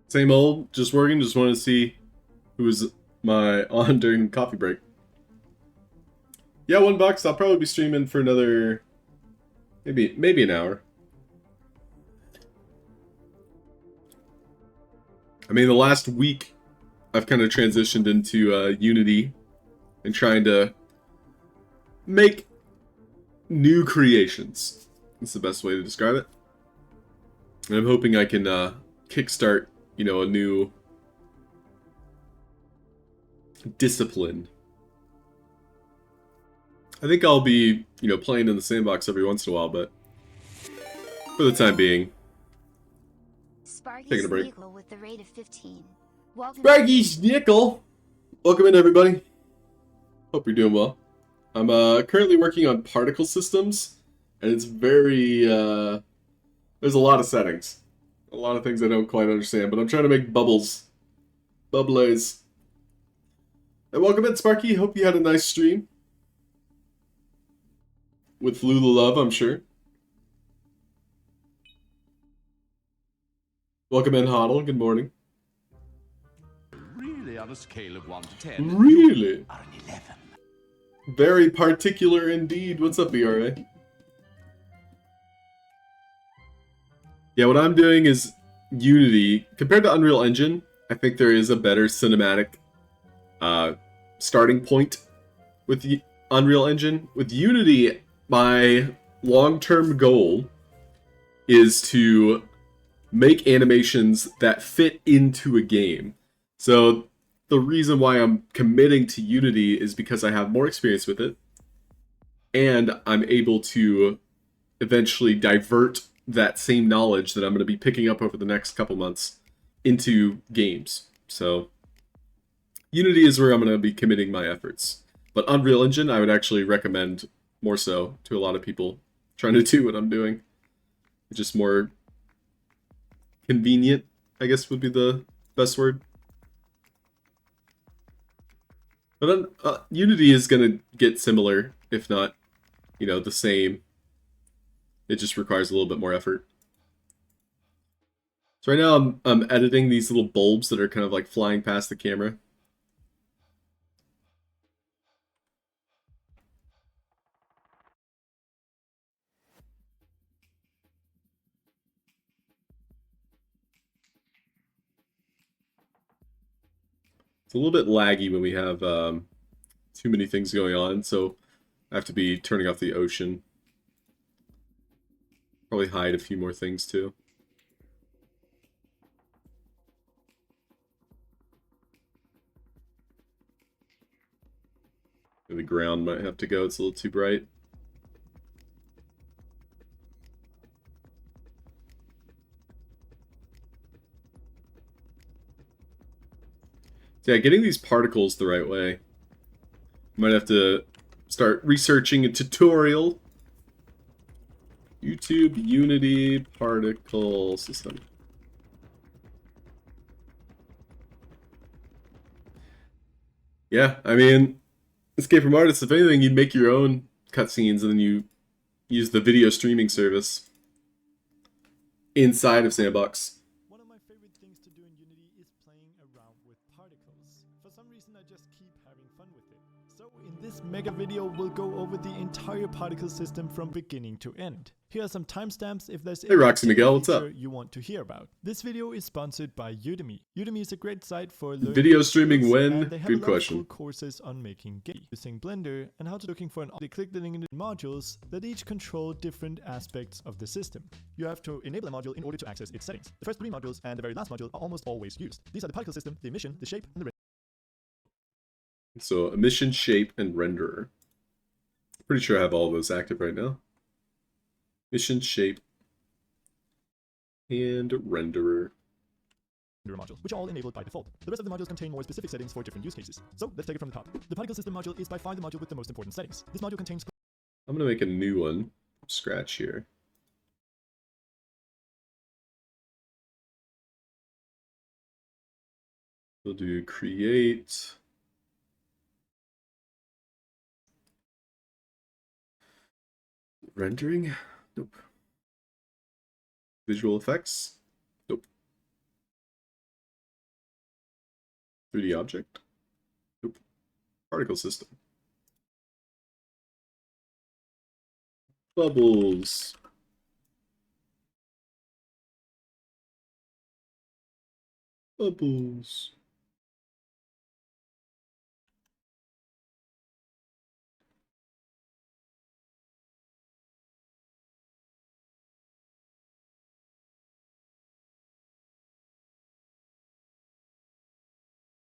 Same old, just working, just wanted to see who was my on during coffee break. Yeah, $1. I'll probably be streaming for another maybe an hour. I mean, the last week I've kind of transitioned into Unity and trying to make new creations. That's the best way to describe it. And I'm hoping I can kickstart, you know, a new discipline. I think I'll be, you know, playing in the sandbox every once in a while, but for the time being, taking a break. Nickel with the rate of 15. Welcome. Sparky's Nickel! Welcome in, everybody. Hope you're doing well. I'm currently working on particle systems, and it's very, there's a lot of settings. A lot of things I don't quite understand, but I'm trying to make bubbles. Bubbles. And welcome in, Sparky. Hope you had a nice stream. With Lula Love, I'm sure. Welcome in, Hoddle. Good morning. Really, on a scale of 1 to 10, Really? you are an 11. Very particular indeed. What's up, BRA? Yeah, what I'm doing is Unity. Compared to Unreal Engine, I think there is a better cinematic starting point with the Unreal Engine. With Unity, my long-term goal is to make animations that fit into a game. So the reason why I'm committing to Unity is because I have more experience with it, and I'm able to eventually divert that same knowledge that I'm going to be picking up over the next couple months into games. So Unity is where I'm going to be committing my efforts. But Unreal Engine, I would actually recommend more so to a lot of people trying to do what I'm doing. It's just more convenient, I guess would be the best word. But Unity is going to get similar, if not, you know, the same. It just requires a little bit more effort. So right now I'm editing these little bulbs that are kind of like flying past the camera. It's a little bit laggy when we have too many things going on, so I have to be turning off the ocean. Probably hide a few more things too. The ground might have to go, it's a little too bright. So yeah, getting these particles the right way. Might have to start researching a tutorial. YouTube Unity particle system. Yeah, I mean, Escape from Artists, if anything, you'd make your own cutscenes and then you use the video streaming service inside of Sandbox. One of my favorite things to do in Unity is playing around with particles. For some reason, I just keep having fun with it. So in this mega video, we'll go over the entire particle system from beginning to end. Here are some timestamps if there's Hey Roxy Miguel, what's up? you want to hear about. This video is sponsored by Udemy. Udemy is a great site for learning Video streaming skills, when? and they have Good a lot question. of cool courses on making games, using Blender, and how to looking for an object. Click the link in the modules that each control different aspects of the system. You have to enable a module in order to access its settings. The first 3 modules and the very last module are almost always used. These are the particle system, the emission, the shape, and the So emission, shape, and renderer. Pretty sure I have all of those active right now. Emission, shape, and renderer. module, which are all enabled by default. The rest of the modules contain more specific settings for different use cases. So let's take it from the top. The particle system module is by far the module with the most important settings. This module contains I'm gonna make a new one from scratch here. We'll do create. Rendering? Nope. Visual effects? Nope. 3D object? Nope. Particle system. Bubbles. Bubbles.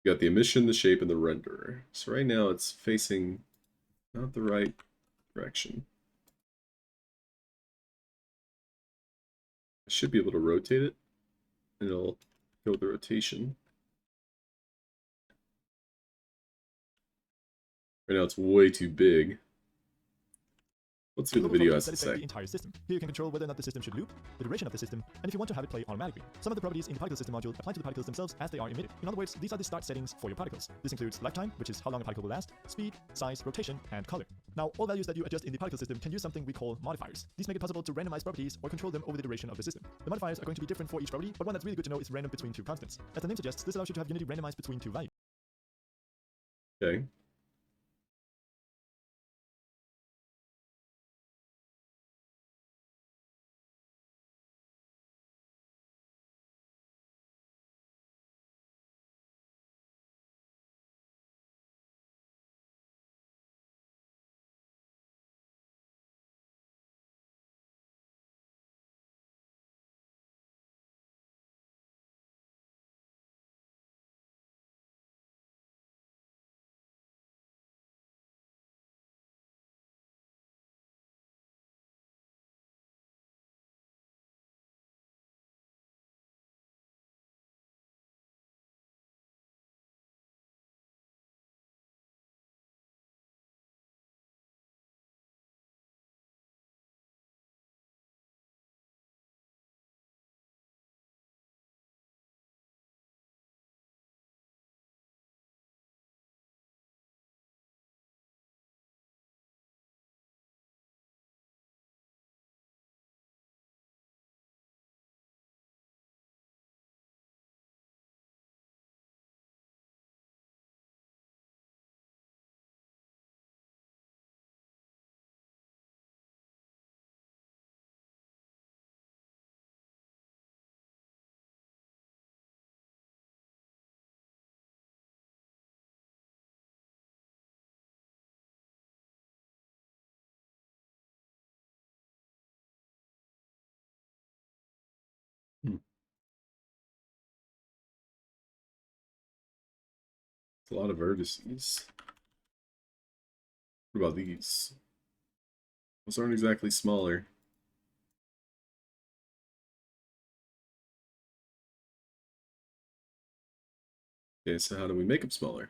You got the emission, the shape, and the renderer. So right now it's facing not the right direction. I should be able to rotate it, and it'll go with the rotation. Right now it's way too big. Let's see what the video has to say. the entire system. Here you can control whether or not the system should loop, the duration of the system, and if you want to have it play automatically. Some of the properties in the particle system module apply to the particles themselves as they are emitted. In other words, these are the start settings for your particles. This includes lifetime, which is how long a particle will last, speed, size, rotation, and color. Now, all values that you adjust in the particle system can use something we call modifiers. These make it possible to randomize properties or control them over the duration of the system. The modifiers are going to be different for each property, but one that's really good to know is random between 2 constants. As the name suggests, this allows you to have Unity randomized between 2 values. Okay. It's a lot of vertices. What about these? Those aren't exactly smaller. Okay, so how do we make them smaller?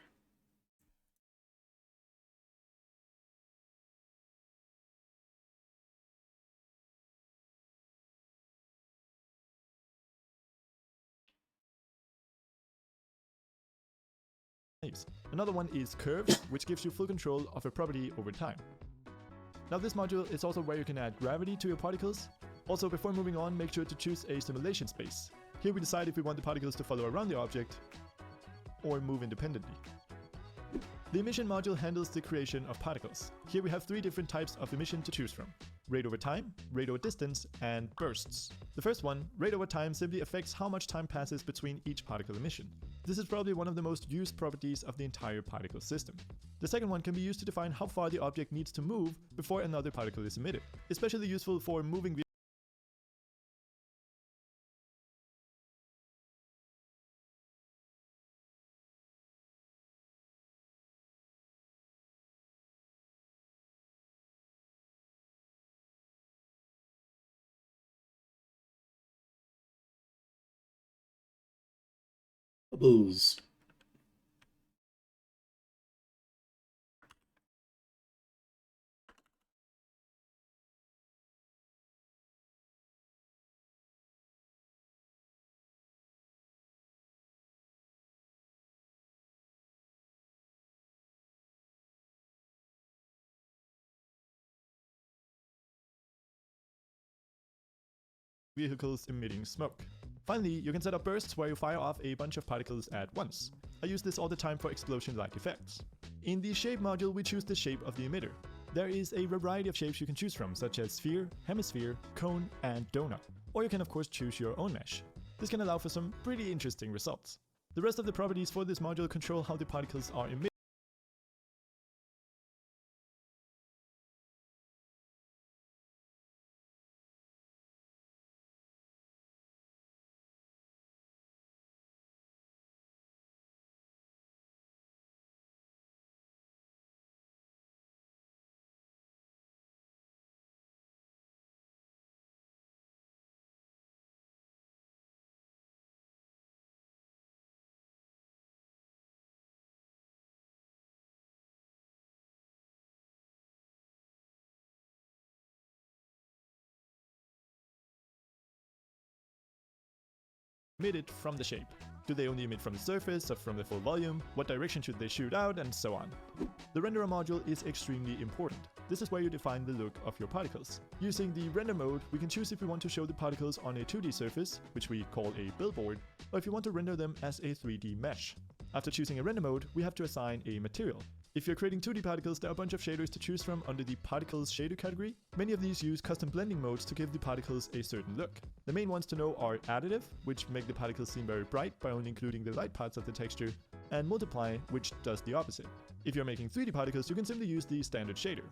Another one is curves, which gives you full control of a property over time. Now this module is also where you can add gravity to your particles. Also, before moving on, make sure to choose a simulation space. Here we decide if we want the particles to follow around the object or move independently. The emission module handles the creation of particles. Here we have 3 different types of emission to choose from: rate over time, rate over distance, and bursts. The first one, rate over time, simply affects how much time passes between each particle emission. This is probably one of the most used properties of the entire particle system. The second one can be used to define how far the object needs to move before another particle is emitted, especially useful for moving Bubbles. vehicles emitting smoke. Finally, you can set up bursts where you fire off a bunch of particles at once. I use this all the time for explosion-like effects. In the shape module, we choose the shape of the emitter. There is a variety of shapes you can choose from, such as sphere, hemisphere, cone, and donut. Or you can of course choose your own mesh. This can allow for some pretty interesting results. The rest of the properties for this module control how the particles are emitted. Emitted from the shape. Do they only emit from the surface or from the full volume? What direction should they shoot out, and so on. The renderer module is extremely important. This is where you define the look of your particles. Using the render mode, we can choose if we want to show the particles on a 2D surface, which we call a billboard, or if you want to render them as a 3D mesh. After choosing a render mode, we have to assign a material. If you're creating 2D particles, there are a bunch of shaders to choose from under the Particles shader category. Many of these use custom blending modes to give the particles a certain look. The main ones to know are additive, which make the particles seem very bright by only including the light parts of the texture, and multiply, which does the opposite. If you're making 3D particles, you can simply use the standard shader.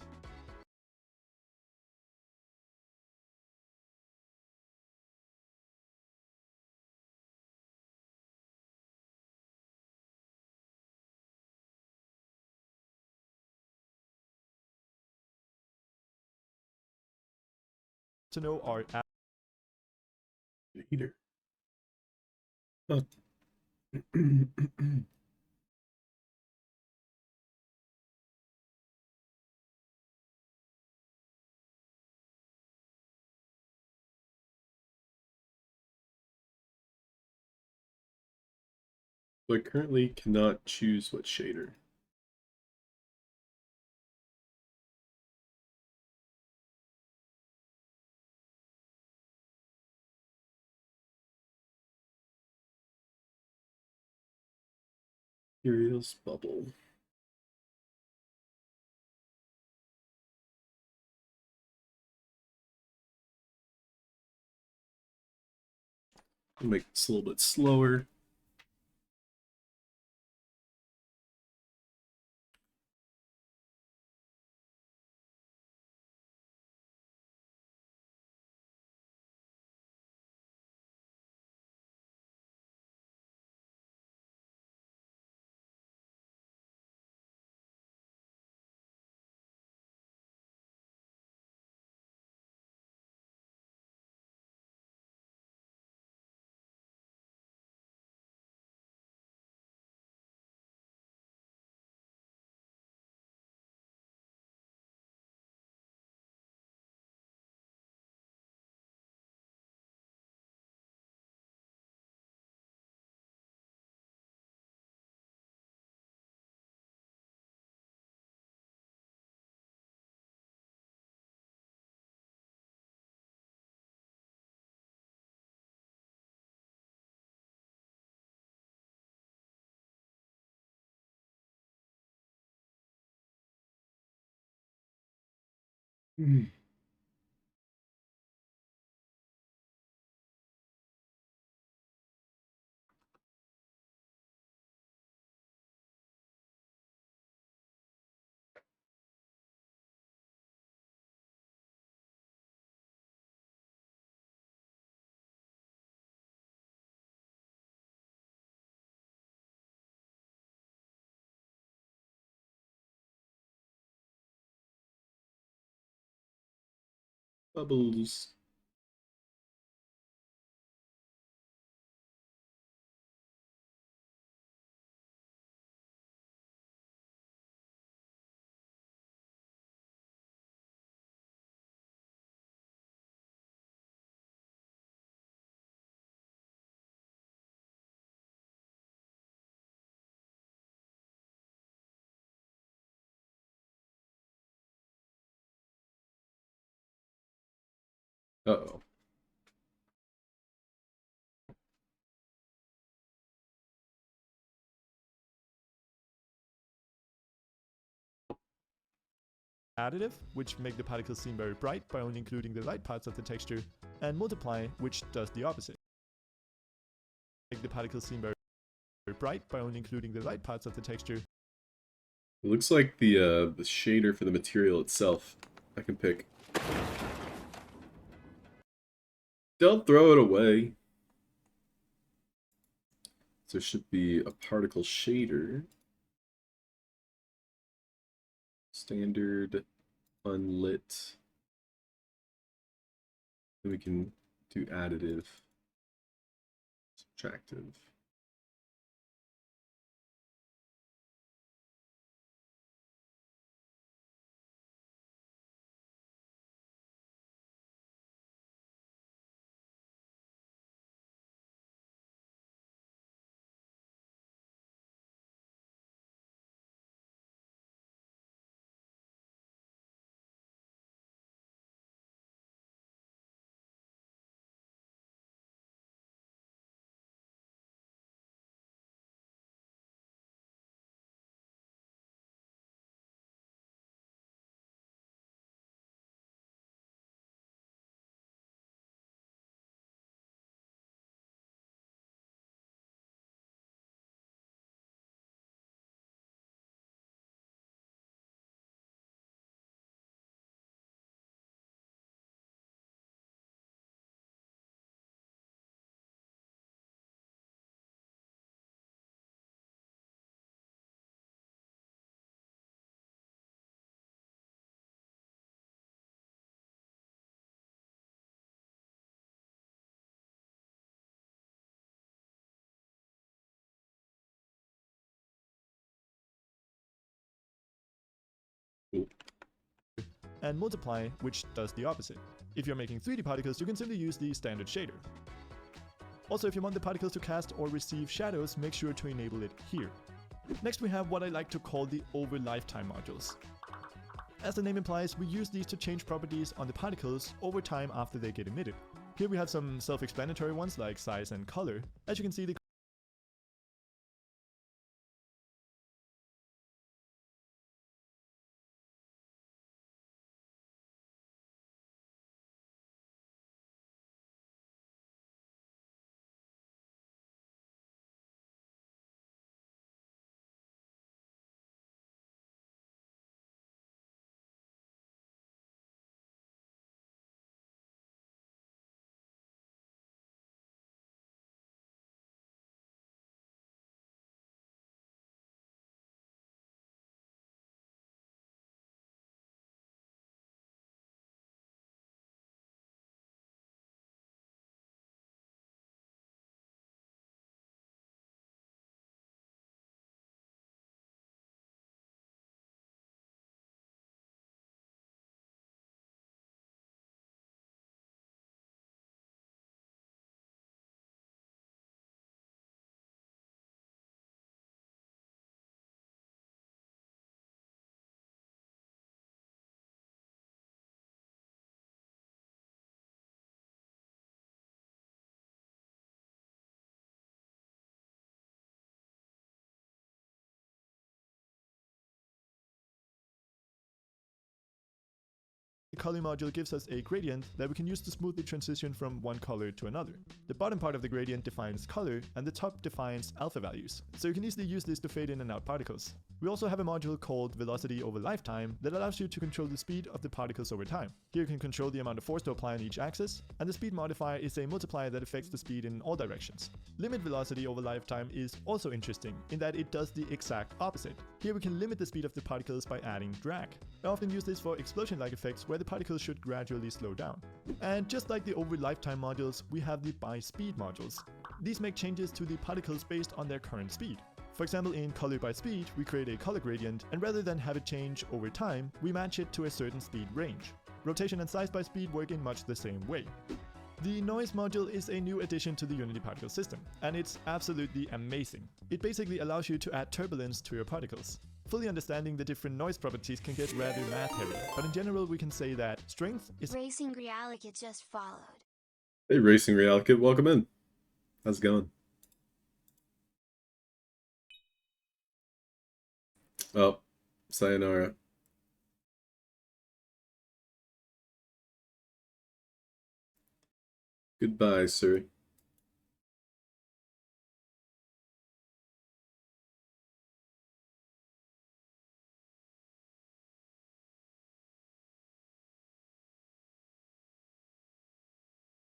To know are The heater. Oh. So I currently cannot choose what shader. Curious bubble. I'll make this a little bit slower. Bubbles. Uh-oh. Additive, which make the particles seem very bright by only including the light parts of the texture, and multiply, which does the opposite. Make the particles seem very bright by only including the light parts of the texture. It looks like the shader for the material itself I can pick. Don't throw it away. So there should be a particle shader. Standard, unlit. Then we can do additive, subtractive. Cool. And multiply, which does the opposite. If you're making 3D particles, you can simply use the standard shader. Also, if you want the particles to cast or receive shadows, make sure to enable it here. Next we have what I like to call the over lifetime modules. As the name implies, we use these to change properties on the particles over time after they get emitted. Here we have some self-explanatory ones like size and color. As you can see, the color module gives us a gradient that we can use to smoothly transition from one color to another. The bottom part of the gradient defines color, and the top defines alpha values, so you can easily use this to fade in and out particles. We also have a module called velocity over lifetime that allows you to control the speed of the particles over time. Here you can control the amount of force to apply on each axis, and the speed modifier is a multiplier that affects the speed in all directions. Limit velocity over lifetime is also interesting in that it does the exact opposite. Here we can limit the speed of the particles by adding drag. I often use this for explosion-like effects where the particles should gradually slow down. And just like the over lifetime modules, we have the by speed modules. These make changes to the particles based on their current speed. For example, in color by speed, we create a color gradient, and rather than have it change over time, we match it to a certain speed range. Rotation and size by speed work in much the same way. The noise module is a new addition to the Unity particle system, and it's absolutely amazing. It basically allows you to add turbulence to your particles. Fully understanding the different noise properties can get rather math heavy, but in general we can say that strength is Racing Reality just followed. Hey, Racing Reality, welcome in. How's it going? Oh, sayonara. Goodbye, sir.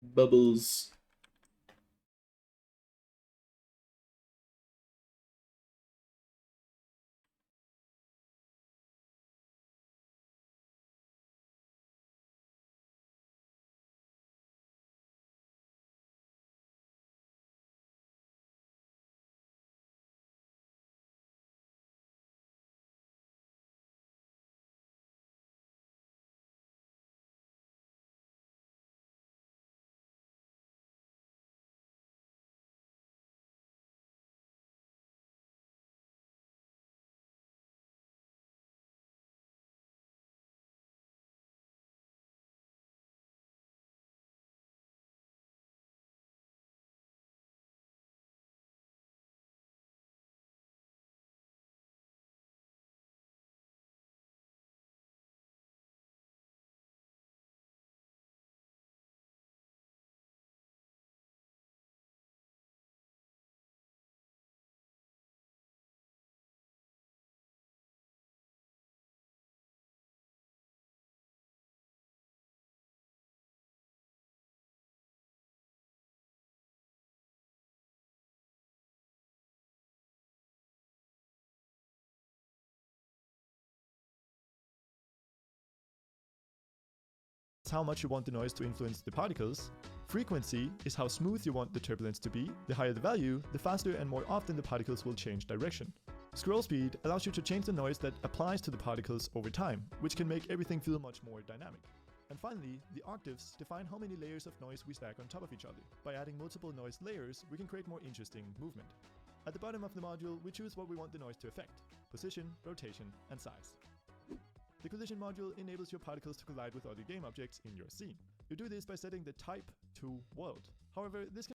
Bubbles. how much you want the noise to influence the particles. Frequency is how smooth you want the turbulence to be. The higher the value, the faster and more often the particles will change direction. Scroll speed allows you to change the noise that applies to the particles over time, which can make everything feel much more dynamic. And finally, the octaves define how many layers of noise we stack on top of each other. By adding multiple noise layers, we can create more interesting movement. At the bottom of the module, we choose what we want the noise to affect: position, rotation, and size. The collision module enables your particles to collide with other game objects in your scene. You do this by setting the type to world. However, this can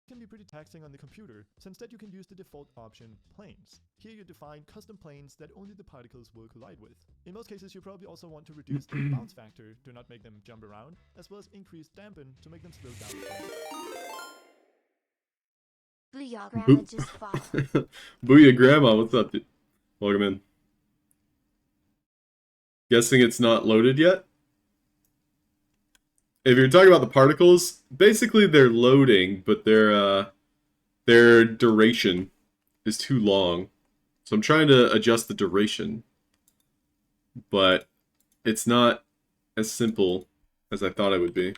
Can be pretty taxing on the computer, so instead you can use the default option, planes. Here you define custom planes that only the particles will collide with. In most cases, you probably also want to reduce the bounce factor to not make them jump around, as well as increase dampen to make them slow down. Booyah, Grandma just fought. Booyah, Grandma. What's up, dude? Welcome in. Guessing it's not loaded yet? If you're talking about the particles, basically they're loading, but their duration is too long. So I'm trying to adjust the duration, but it's not as simple as I thought it would be.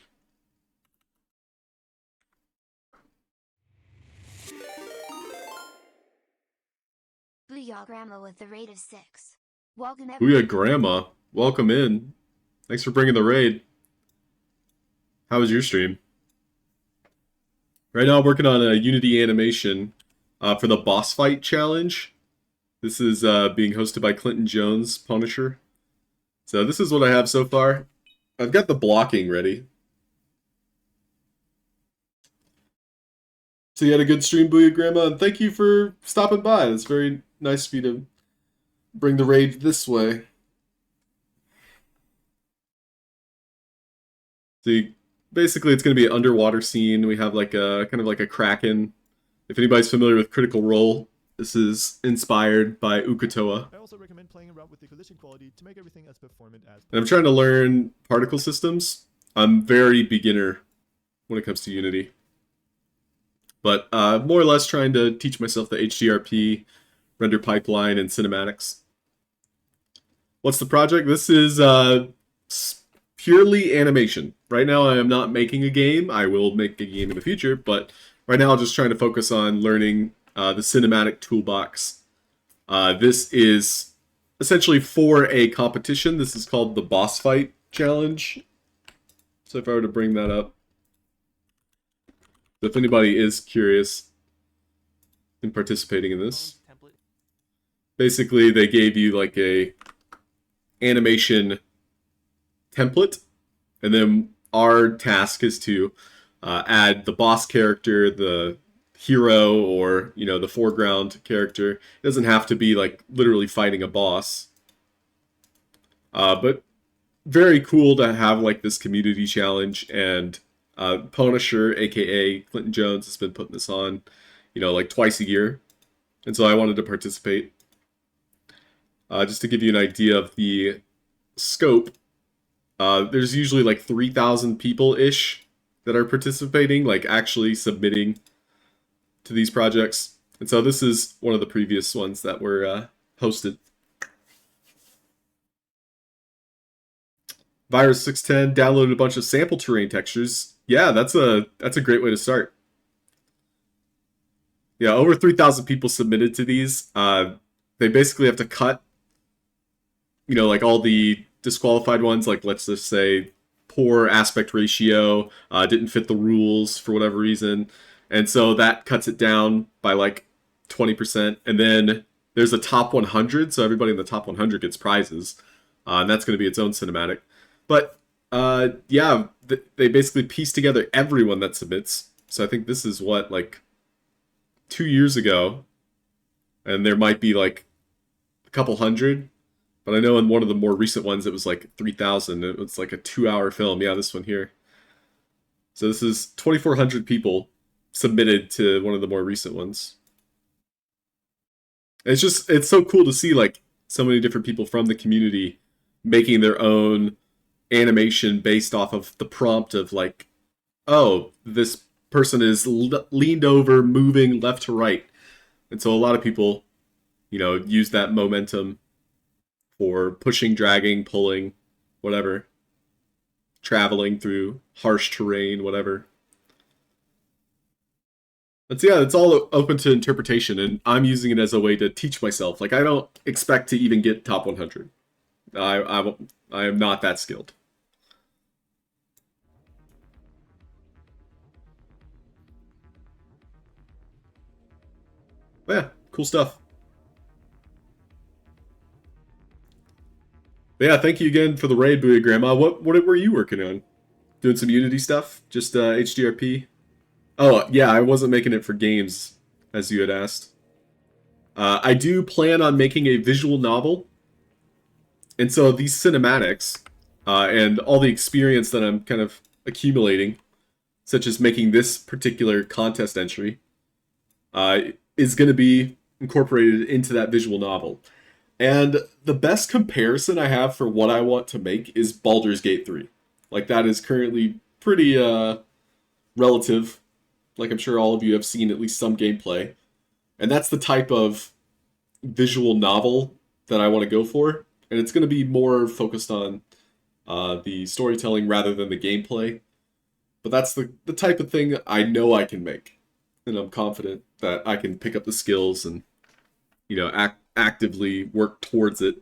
Booyah, Grandma with the rate of 6. Welcome Booyah, Grandma. Welcome in. Thanks for bringing the raid. How was your stream? Right now I'm working on a Unity animation for the boss fight challenge. This is being hosted by Clinton Jones, Punisher. So this is what I have so far. I've got the blocking ready. So you had a good stream, Booyah Grandma, and thank you for stopping by. It's very nice of you to bring the raid this way. See, basically it's going to be an underwater scene. We have like a kind of like a kraken. If anybody's familiar with Critical Role, this is inspired by Ukatoa. I also recommend playing around with the collision quality to make everything as performant as possible. And I'm trying to learn particle systems. I'm very beginner when it comes to Unity. But more or less trying to teach myself the HDRP, render pipeline, and cinematics. What's the project? This is purely animation. Right now I am not making a game. I will make a game in the future, but right now I'm just trying to focus on learning the cinematic toolbox. This is essentially for a competition. This is called the Boss Fight Challenge. So if I were to bring that up. So if anybody is curious in participating in this, basically they gave you like a animation template, and then our task is to add the boss character, the hero, or the foreground character. It doesn't have to be like literally fighting a boss, but very cool to have like this community challenge. And Punisher, aka Clinton Jones, has been putting this on like twice a year, and so I wanted to participate. Just to give you an idea of the scope, there's usually like 3,000 people-ish that are participating, like actually submitting to these projects. And so this is one of the previous ones that were hosted. Virus 610 downloaded a bunch of sample terrain textures. Yeah, that's a great way to start. Yeah, over 3,000 people submitted to these. They basically have to cut, like all the disqualified ones, like let's just say poor aspect ratio, didn't fit the rules for whatever reason. And so that cuts it down by like 20%. And then there's a top 100, so everybody in the top 100 gets prizes. And that's going to be its own cinematic. But yeah, they basically piece together everyone that submits. So I think this is what, like 2 years ago, and there might be like a couple hundred. But I know in one of the more recent ones, it was like 3,000. It was like a 2-hour film. Yeah, this one here. So this is 2,400 people submitted to one of the more recent ones. It's so cool to see like so many different people from the community making their own animation based off of the prompt of like, oh, this person is leaned over, moving left to right. And so a lot of people, use that momentum for pushing, dragging, pulling, whatever. Traveling through harsh terrain, whatever. But yeah, it's all open to interpretation, and I'm using it as a way to teach myself. Like, I don't expect to even get top 100. I am not that skilled. But yeah, cool stuff. But yeah, thank you again for the raid, Booyah Grandma. What were you working on? Doing some Unity stuff? Just HDRP? Oh, yeah, I wasn't making it for games, as you had asked. I do plan on making a visual novel. And so these cinematics, and all the experience that I'm kind of accumulating, such as making this particular contest entry, is going to be incorporated into that visual novel. And the best comparison I have for what I want to make is Baldur's Gate 3. Like, that is currently pretty relative. Like, I'm sure all of you have seen at least some gameplay. And that's the type of visual novel that I want to go for. And it's going to be more focused on the storytelling rather than the gameplay. But that's the type of thing I know I can make. And I'm confident that I can pick up the skills and, actively work towards it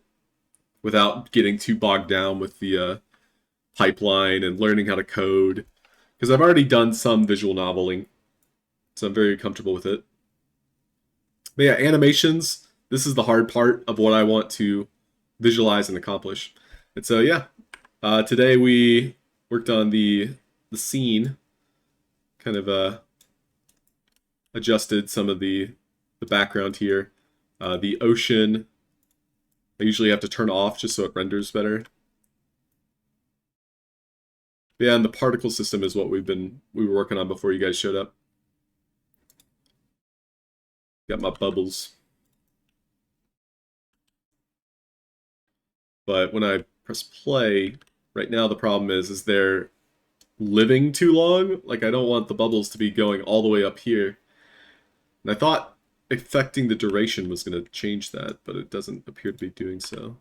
without getting too bogged down with the pipeline and learning how to code. Because I've already done some visual noveling, so I'm very comfortable with it. But yeah, animations, this is the hard part of what I want to visualize and accomplish. And so yeah, today we worked on the scene, kind of adjusted some of the background here. The ocean, I usually have to turn off just so it renders better. But yeah, and the particle system is what we were working on before you guys showed up. Got my bubbles. But when I press play, right now the problem is they're living too long. Like, I don't want the bubbles to be going all the way up here. And I thought affecting the duration was going to change that, but it doesn't appear to be doing so.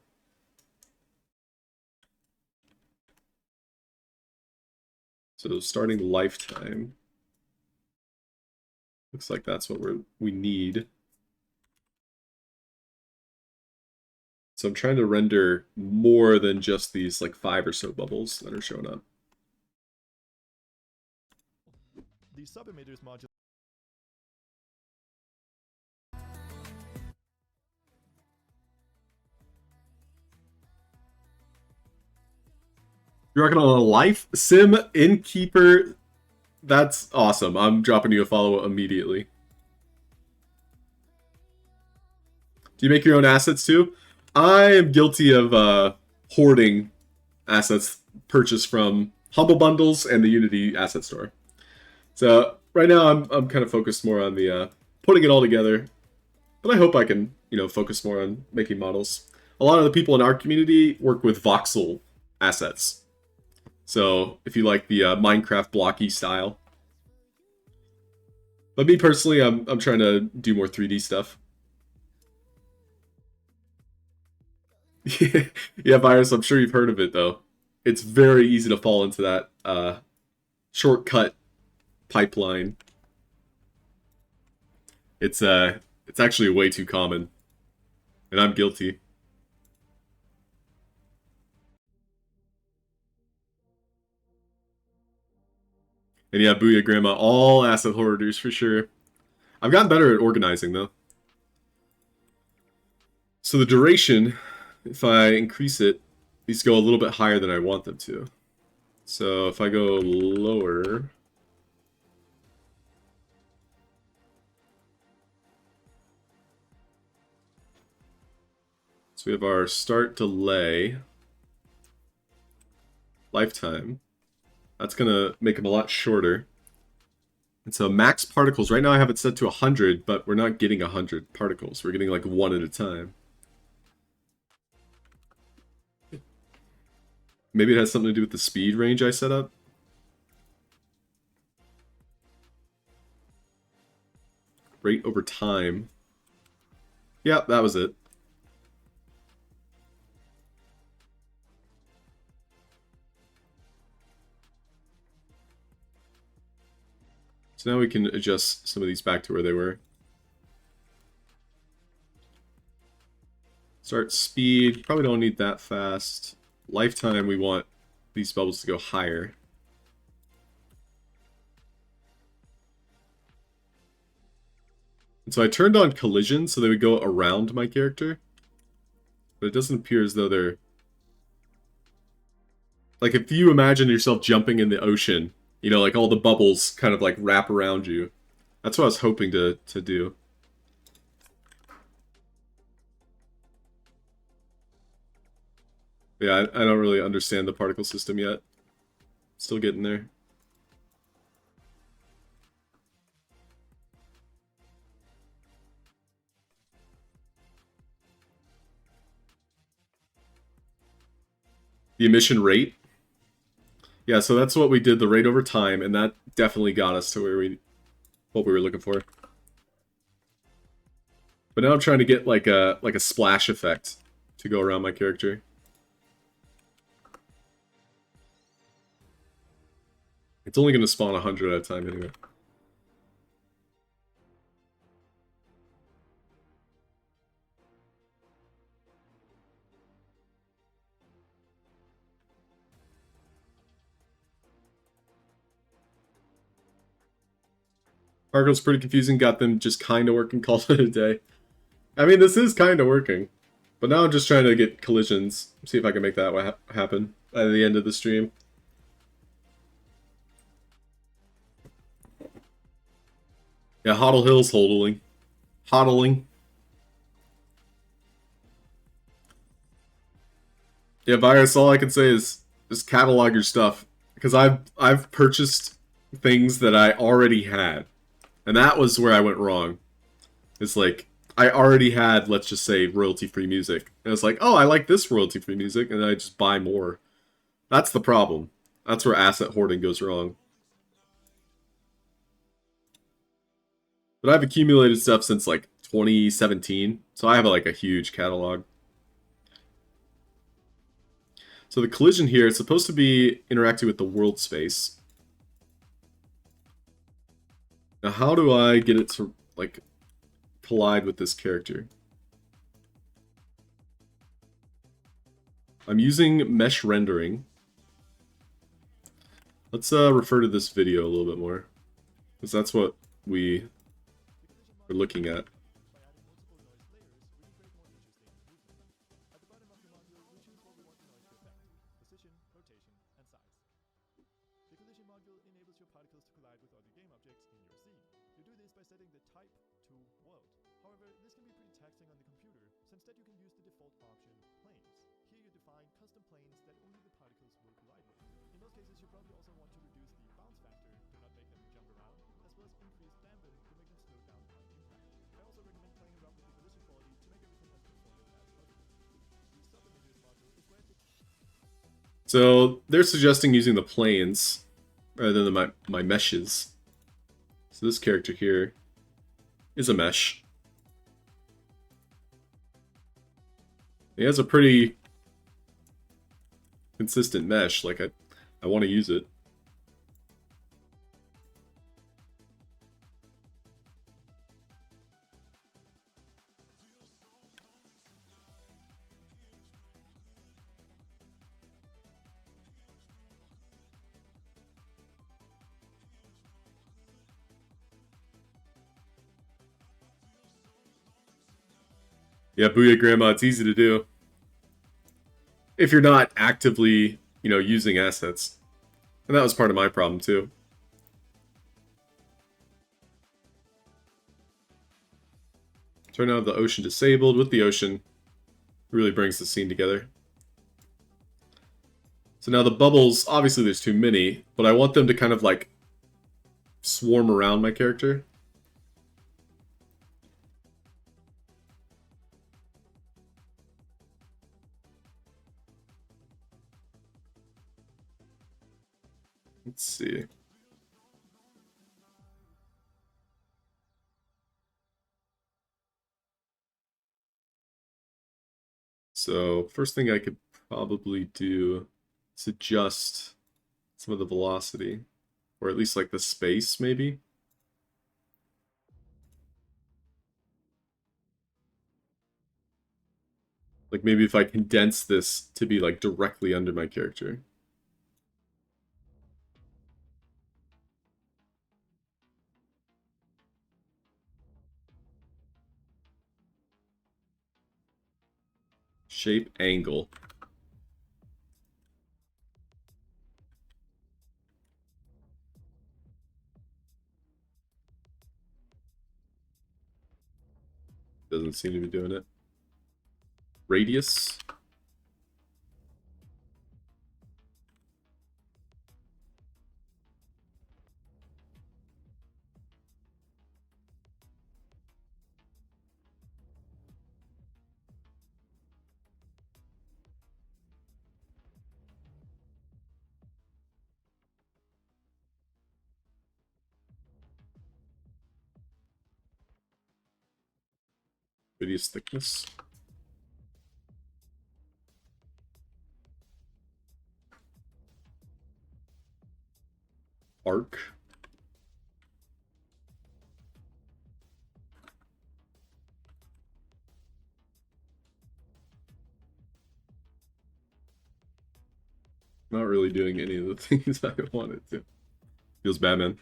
So starting lifetime. Looks like that's what we need. So I'm trying to render more than just these like 5 or so bubbles that are showing up. The sub-emitters module. You're working on a life sim innkeeper. That's awesome. I'm dropping you a follow immediately. Do you make your own assets too? I am guilty of hoarding assets purchased from Humble Bundles and the Unity Asset Store. So right now I'm kind of focused more on the putting it all together. But I hope I can, focus more on making models. A lot of the people in our community work with voxel assets. So if you like the Minecraft blocky style. But me personally, I'm trying to do more 3D stuff. Yeah, Virus, I'm sure you've heard of it though. It's very easy to fall into that shortcut pipeline. It's actually way too common. And I'm guilty. And yeah, Booyah Grandma, all asset hoarders for sure. I've gotten better at organizing though. So the duration, if I increase it, these go a little bit higher than I want them to. So if I go lower... So we have our start delay, lifetime. That's going to make them a lot shorter. And so max particles, right now I have it set to 100, but we're not getting 100 particles. We're getting like one at a time. Maybe it has something to do with the speed range I set up. Rate over time. Yeah, that was it. So now we can adjust some of these back to where they were. Start speed, probably don't need that fast. Lifetime, we want these bubbles to go higher. And so I turned on collision so they would go around my character. But it doesn't appear as though they're... Like if you imagine yourself jumping in the ocean, you know, like all the bubbles kind of like wrap around you. That's what I was hoping to do. Yeah, I don't really understand the particle system yet. Still getting there. The emission rate. Yeah, so that's what we did, the rate over time, and that definitely got us to where what we were looking for. But now I'm trying to get like a splash effect to go around my character. It's only going to spawn 100 at a time anyway. Particle's pretty confusing, got them just kind of working, called it a day. I mean, this is kind of working. But now I'm just trying to get collisions. See if I can make that happen at the end of the stream. Yeah, Hodl Hill's hodling. Hodling. Yeah, Virus, all I can say is just catalog your stuff. Because I've purchased things that I already had. And that was where I went wrong. It's like, I already had, let's just say, royalty-free music. And it's like, oh, I like this royalty-free music, and then I just buy more. That's the problem. That's where asset hoarding goes wrong. But I've accumulated stuff since, like, 2017. So I have, like, a huge catalog. So the collision here is supposed to be interacting with the world space. Now, how do I get it to, like, collide with this character? I'm using mesh rendering. Let's refer to this video a little bit more, because that's what we are looking at. So they're suggesting using the planes rather than my meshes. So this character here is a mesh. He has a pretty consistent mesh. Like I want to use it. Yeah, Booyah Grandma, it's easy to do. if you're not actively, using assets. And that was part of my problem too. Turn out the ocean disabled. With the ocean, really brings the scene together. So now the bubbles, obviously there's too many, but I want them to kind of like swarm around my character. Let's see. So first thing I could probably do is adjust some of the velocity, or at least like the space maybe. Like maybe if I condense this to be like directly under my character. Shape angle. Doesn't seem to be doing it. Radius. Radius thickness. Arc. Not really doing any of the things I wanted to. Feels bad, man.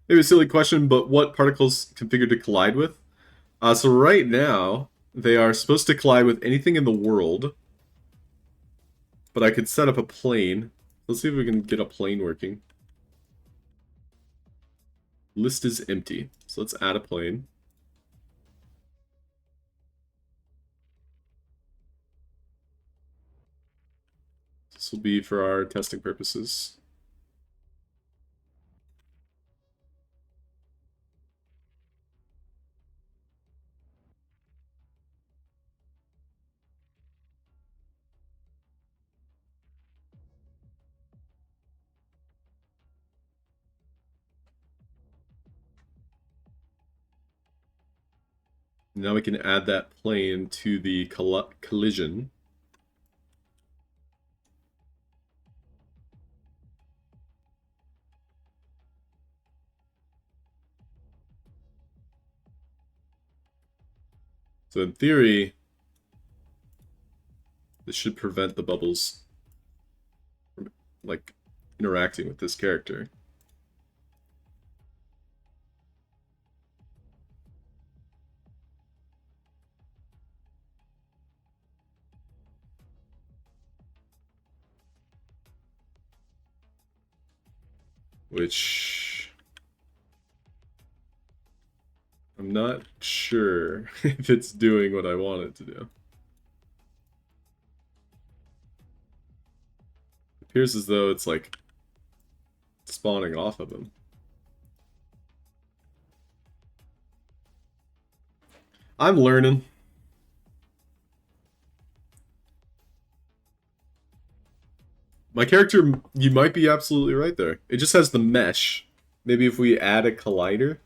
Maybe a silly question, but what particles configured to collide with? So right now, they are supposed to collide with anything in the world. But I could set up a plane. Let's see if we can get a plane working. List is empty. So let's add a plane. This will be for our testing purposes. Now we can add that plane to the collision. So in theory, this should prevent the bubbles from, like, interacting with this character. Which I'm not sure if it's doing what I want it to do. It appears as though it's like spawning off of him. I'm learning. My character, you might be absolutely right there. It just has the mesh. Maybe if we add a collider.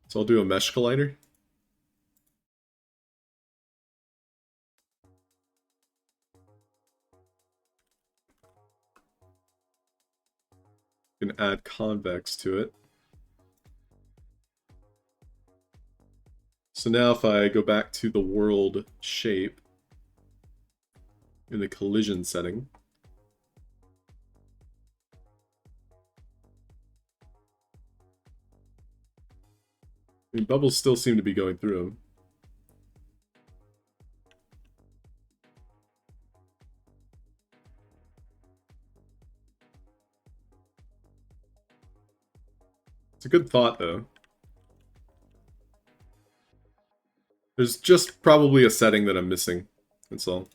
So I'll do a mesh collider. You can add convex to it. So now if I go back to the world shape in the collision setting, I mean, bubbles still seem to be going through them. good thought, though. There's just probably a setting that I'm missing. That's all.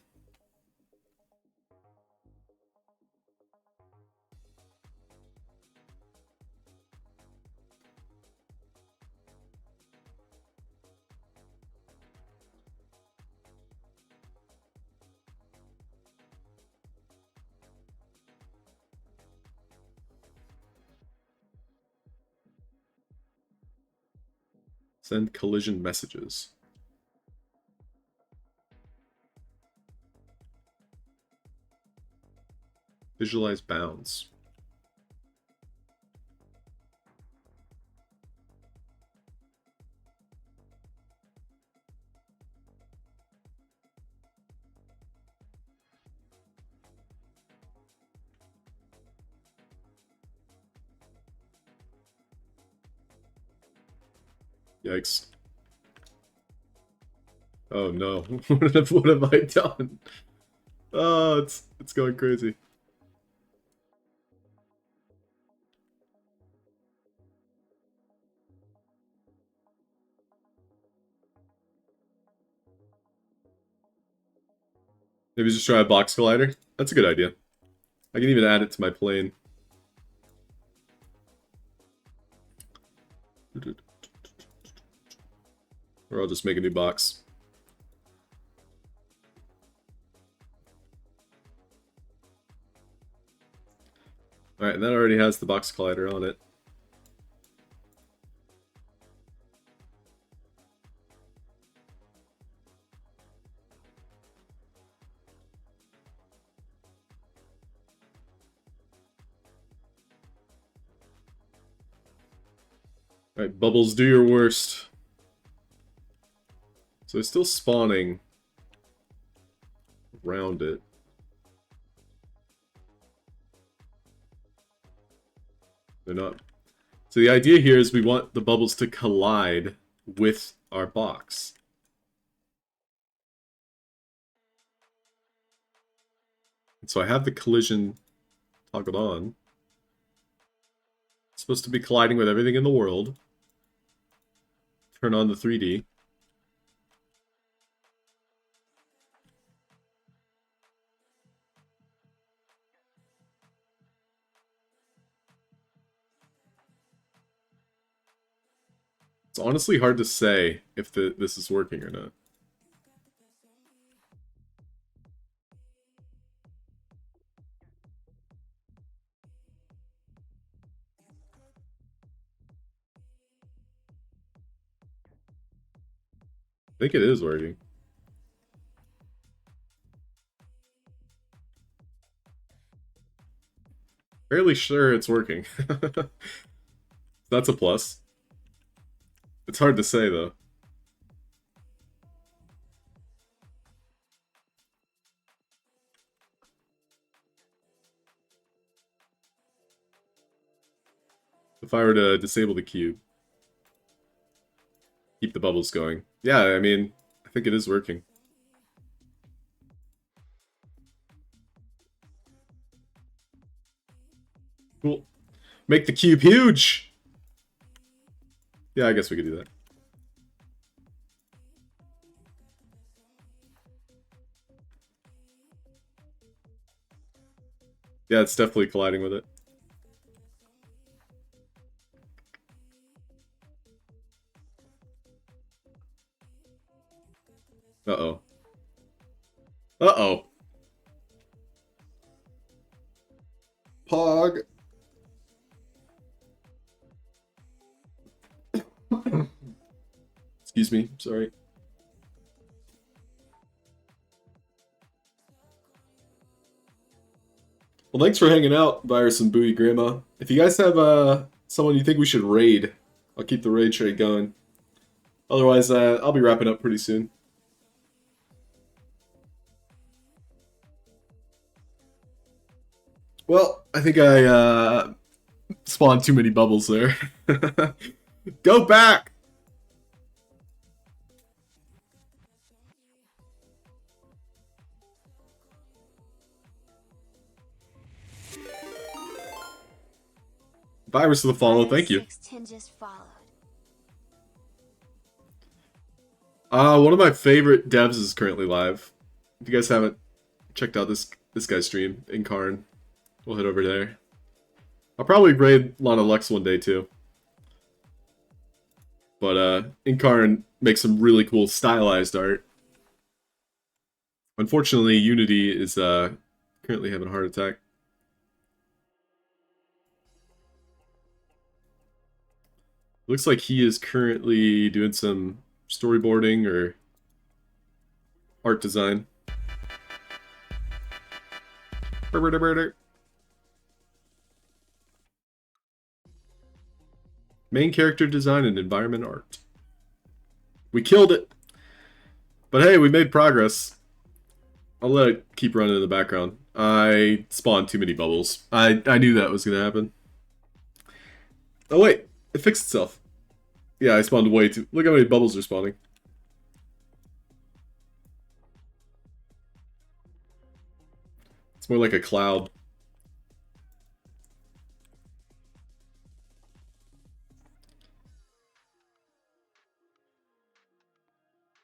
Send collision messages. Visualize bounds. Yikes. Oh no. What have I done? Oh, it's going crazy. Maybe just try a box collider? That's a good idea. I can even add it to my plane. Or I'll just make a new box. Alright, and that already has the box collider on it. Alright, bubbles, do your worst. So it's still spawning around it. They're not. So the idea here is we want the bubbles to collide with our box. And so I have the collision toggled on. It's supposed to be colliding with everything in the world. Turn on the 3D. It's honestly hard to say if this is working or not. I think it is working. Fairly sure it's working. That's a plus. It's hard to say, though. If I were to disable the cube, keep the bubbles going. Yeah, I mean, I think it is working. Cool. Make the cube huge! Yeah, I guess we could do that. Yeah, it's definitely colliding with it. Uh-oh. Uh-oh. Pog. Excuse me, sorry. Well, thanks for hanging out, Virus and Booty Grandma. If you guys have someone you think we should raid, I'll keep the raid trade going. Otherwise, I'll be wrapping up pretty soon. Well, I think I spawned too many bubbles there. Go back! Virus of the follow, thank you. 610 just followed. One of my favorite devs is currently live. If you guys haven't checked out this guy's stream, Incarn, we'll head over there. I'll probably raid Lana Lux one day too. But Incarn makes some really cool stylized art. Unfortunately, Unity is currently having a heart attack. Looks like he is currently doing some storyboarding or art design. Main character design and environment art. We killed it! But hey, we made progress. I'll let it keep running in the background. I spawned too many bubbles. I knew that was going to happen. Oh wait, it fixed itself. Yeah, I spawned way too... Look how many bubbles are spawning. It's more like a cloud.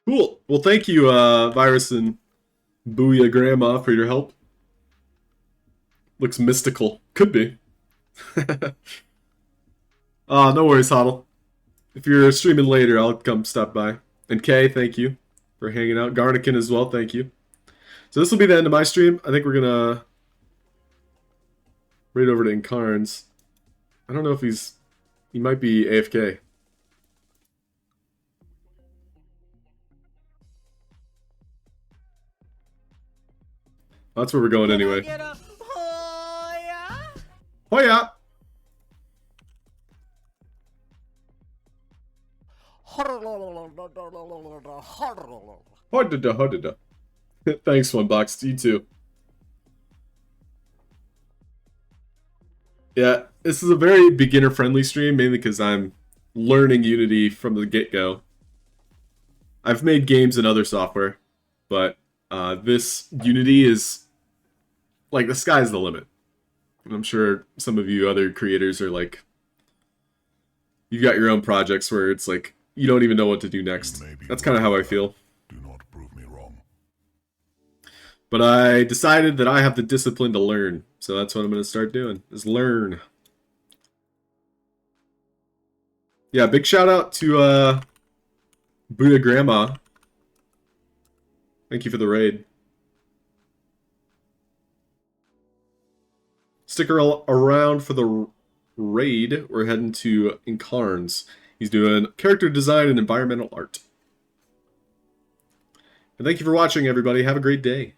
Cool. Well, thank you, Virus and Booyah Grandma, for your help. Looks mystical. Could be. No worries, Hodl. If you're streaming later, I'll come stop by. And Kay, thank you for hanging out. Garnican as well, thank you. So this will be the end of my stream. I think we're gonna raid over to Incarn's. I don't know if he might be AFK. That's where we're going anyway. Hoya! Hodida. Thanks, Funbox. You too. Yeah, this is a very beginner-friendly stream, mainly because I'm learning Unity from the get-go. I've made games in other software, but this Unity is like the sky's the limit. And I'm sure some of you other creators are like, you've got your own projects where it's like you don't even know what to do next. That's kind of how I feel. Do not prove me wrong. But I decided that I have the discipline to learn, so that's what I'm going to start doing, is learn. Yeah, big shout out to Buddha Grandma. Thank you for the raid. Stick around for the raid. We're heading to Incarn's. He's doing character design and environmental art. And thank you for watching, everybody. Have a great day.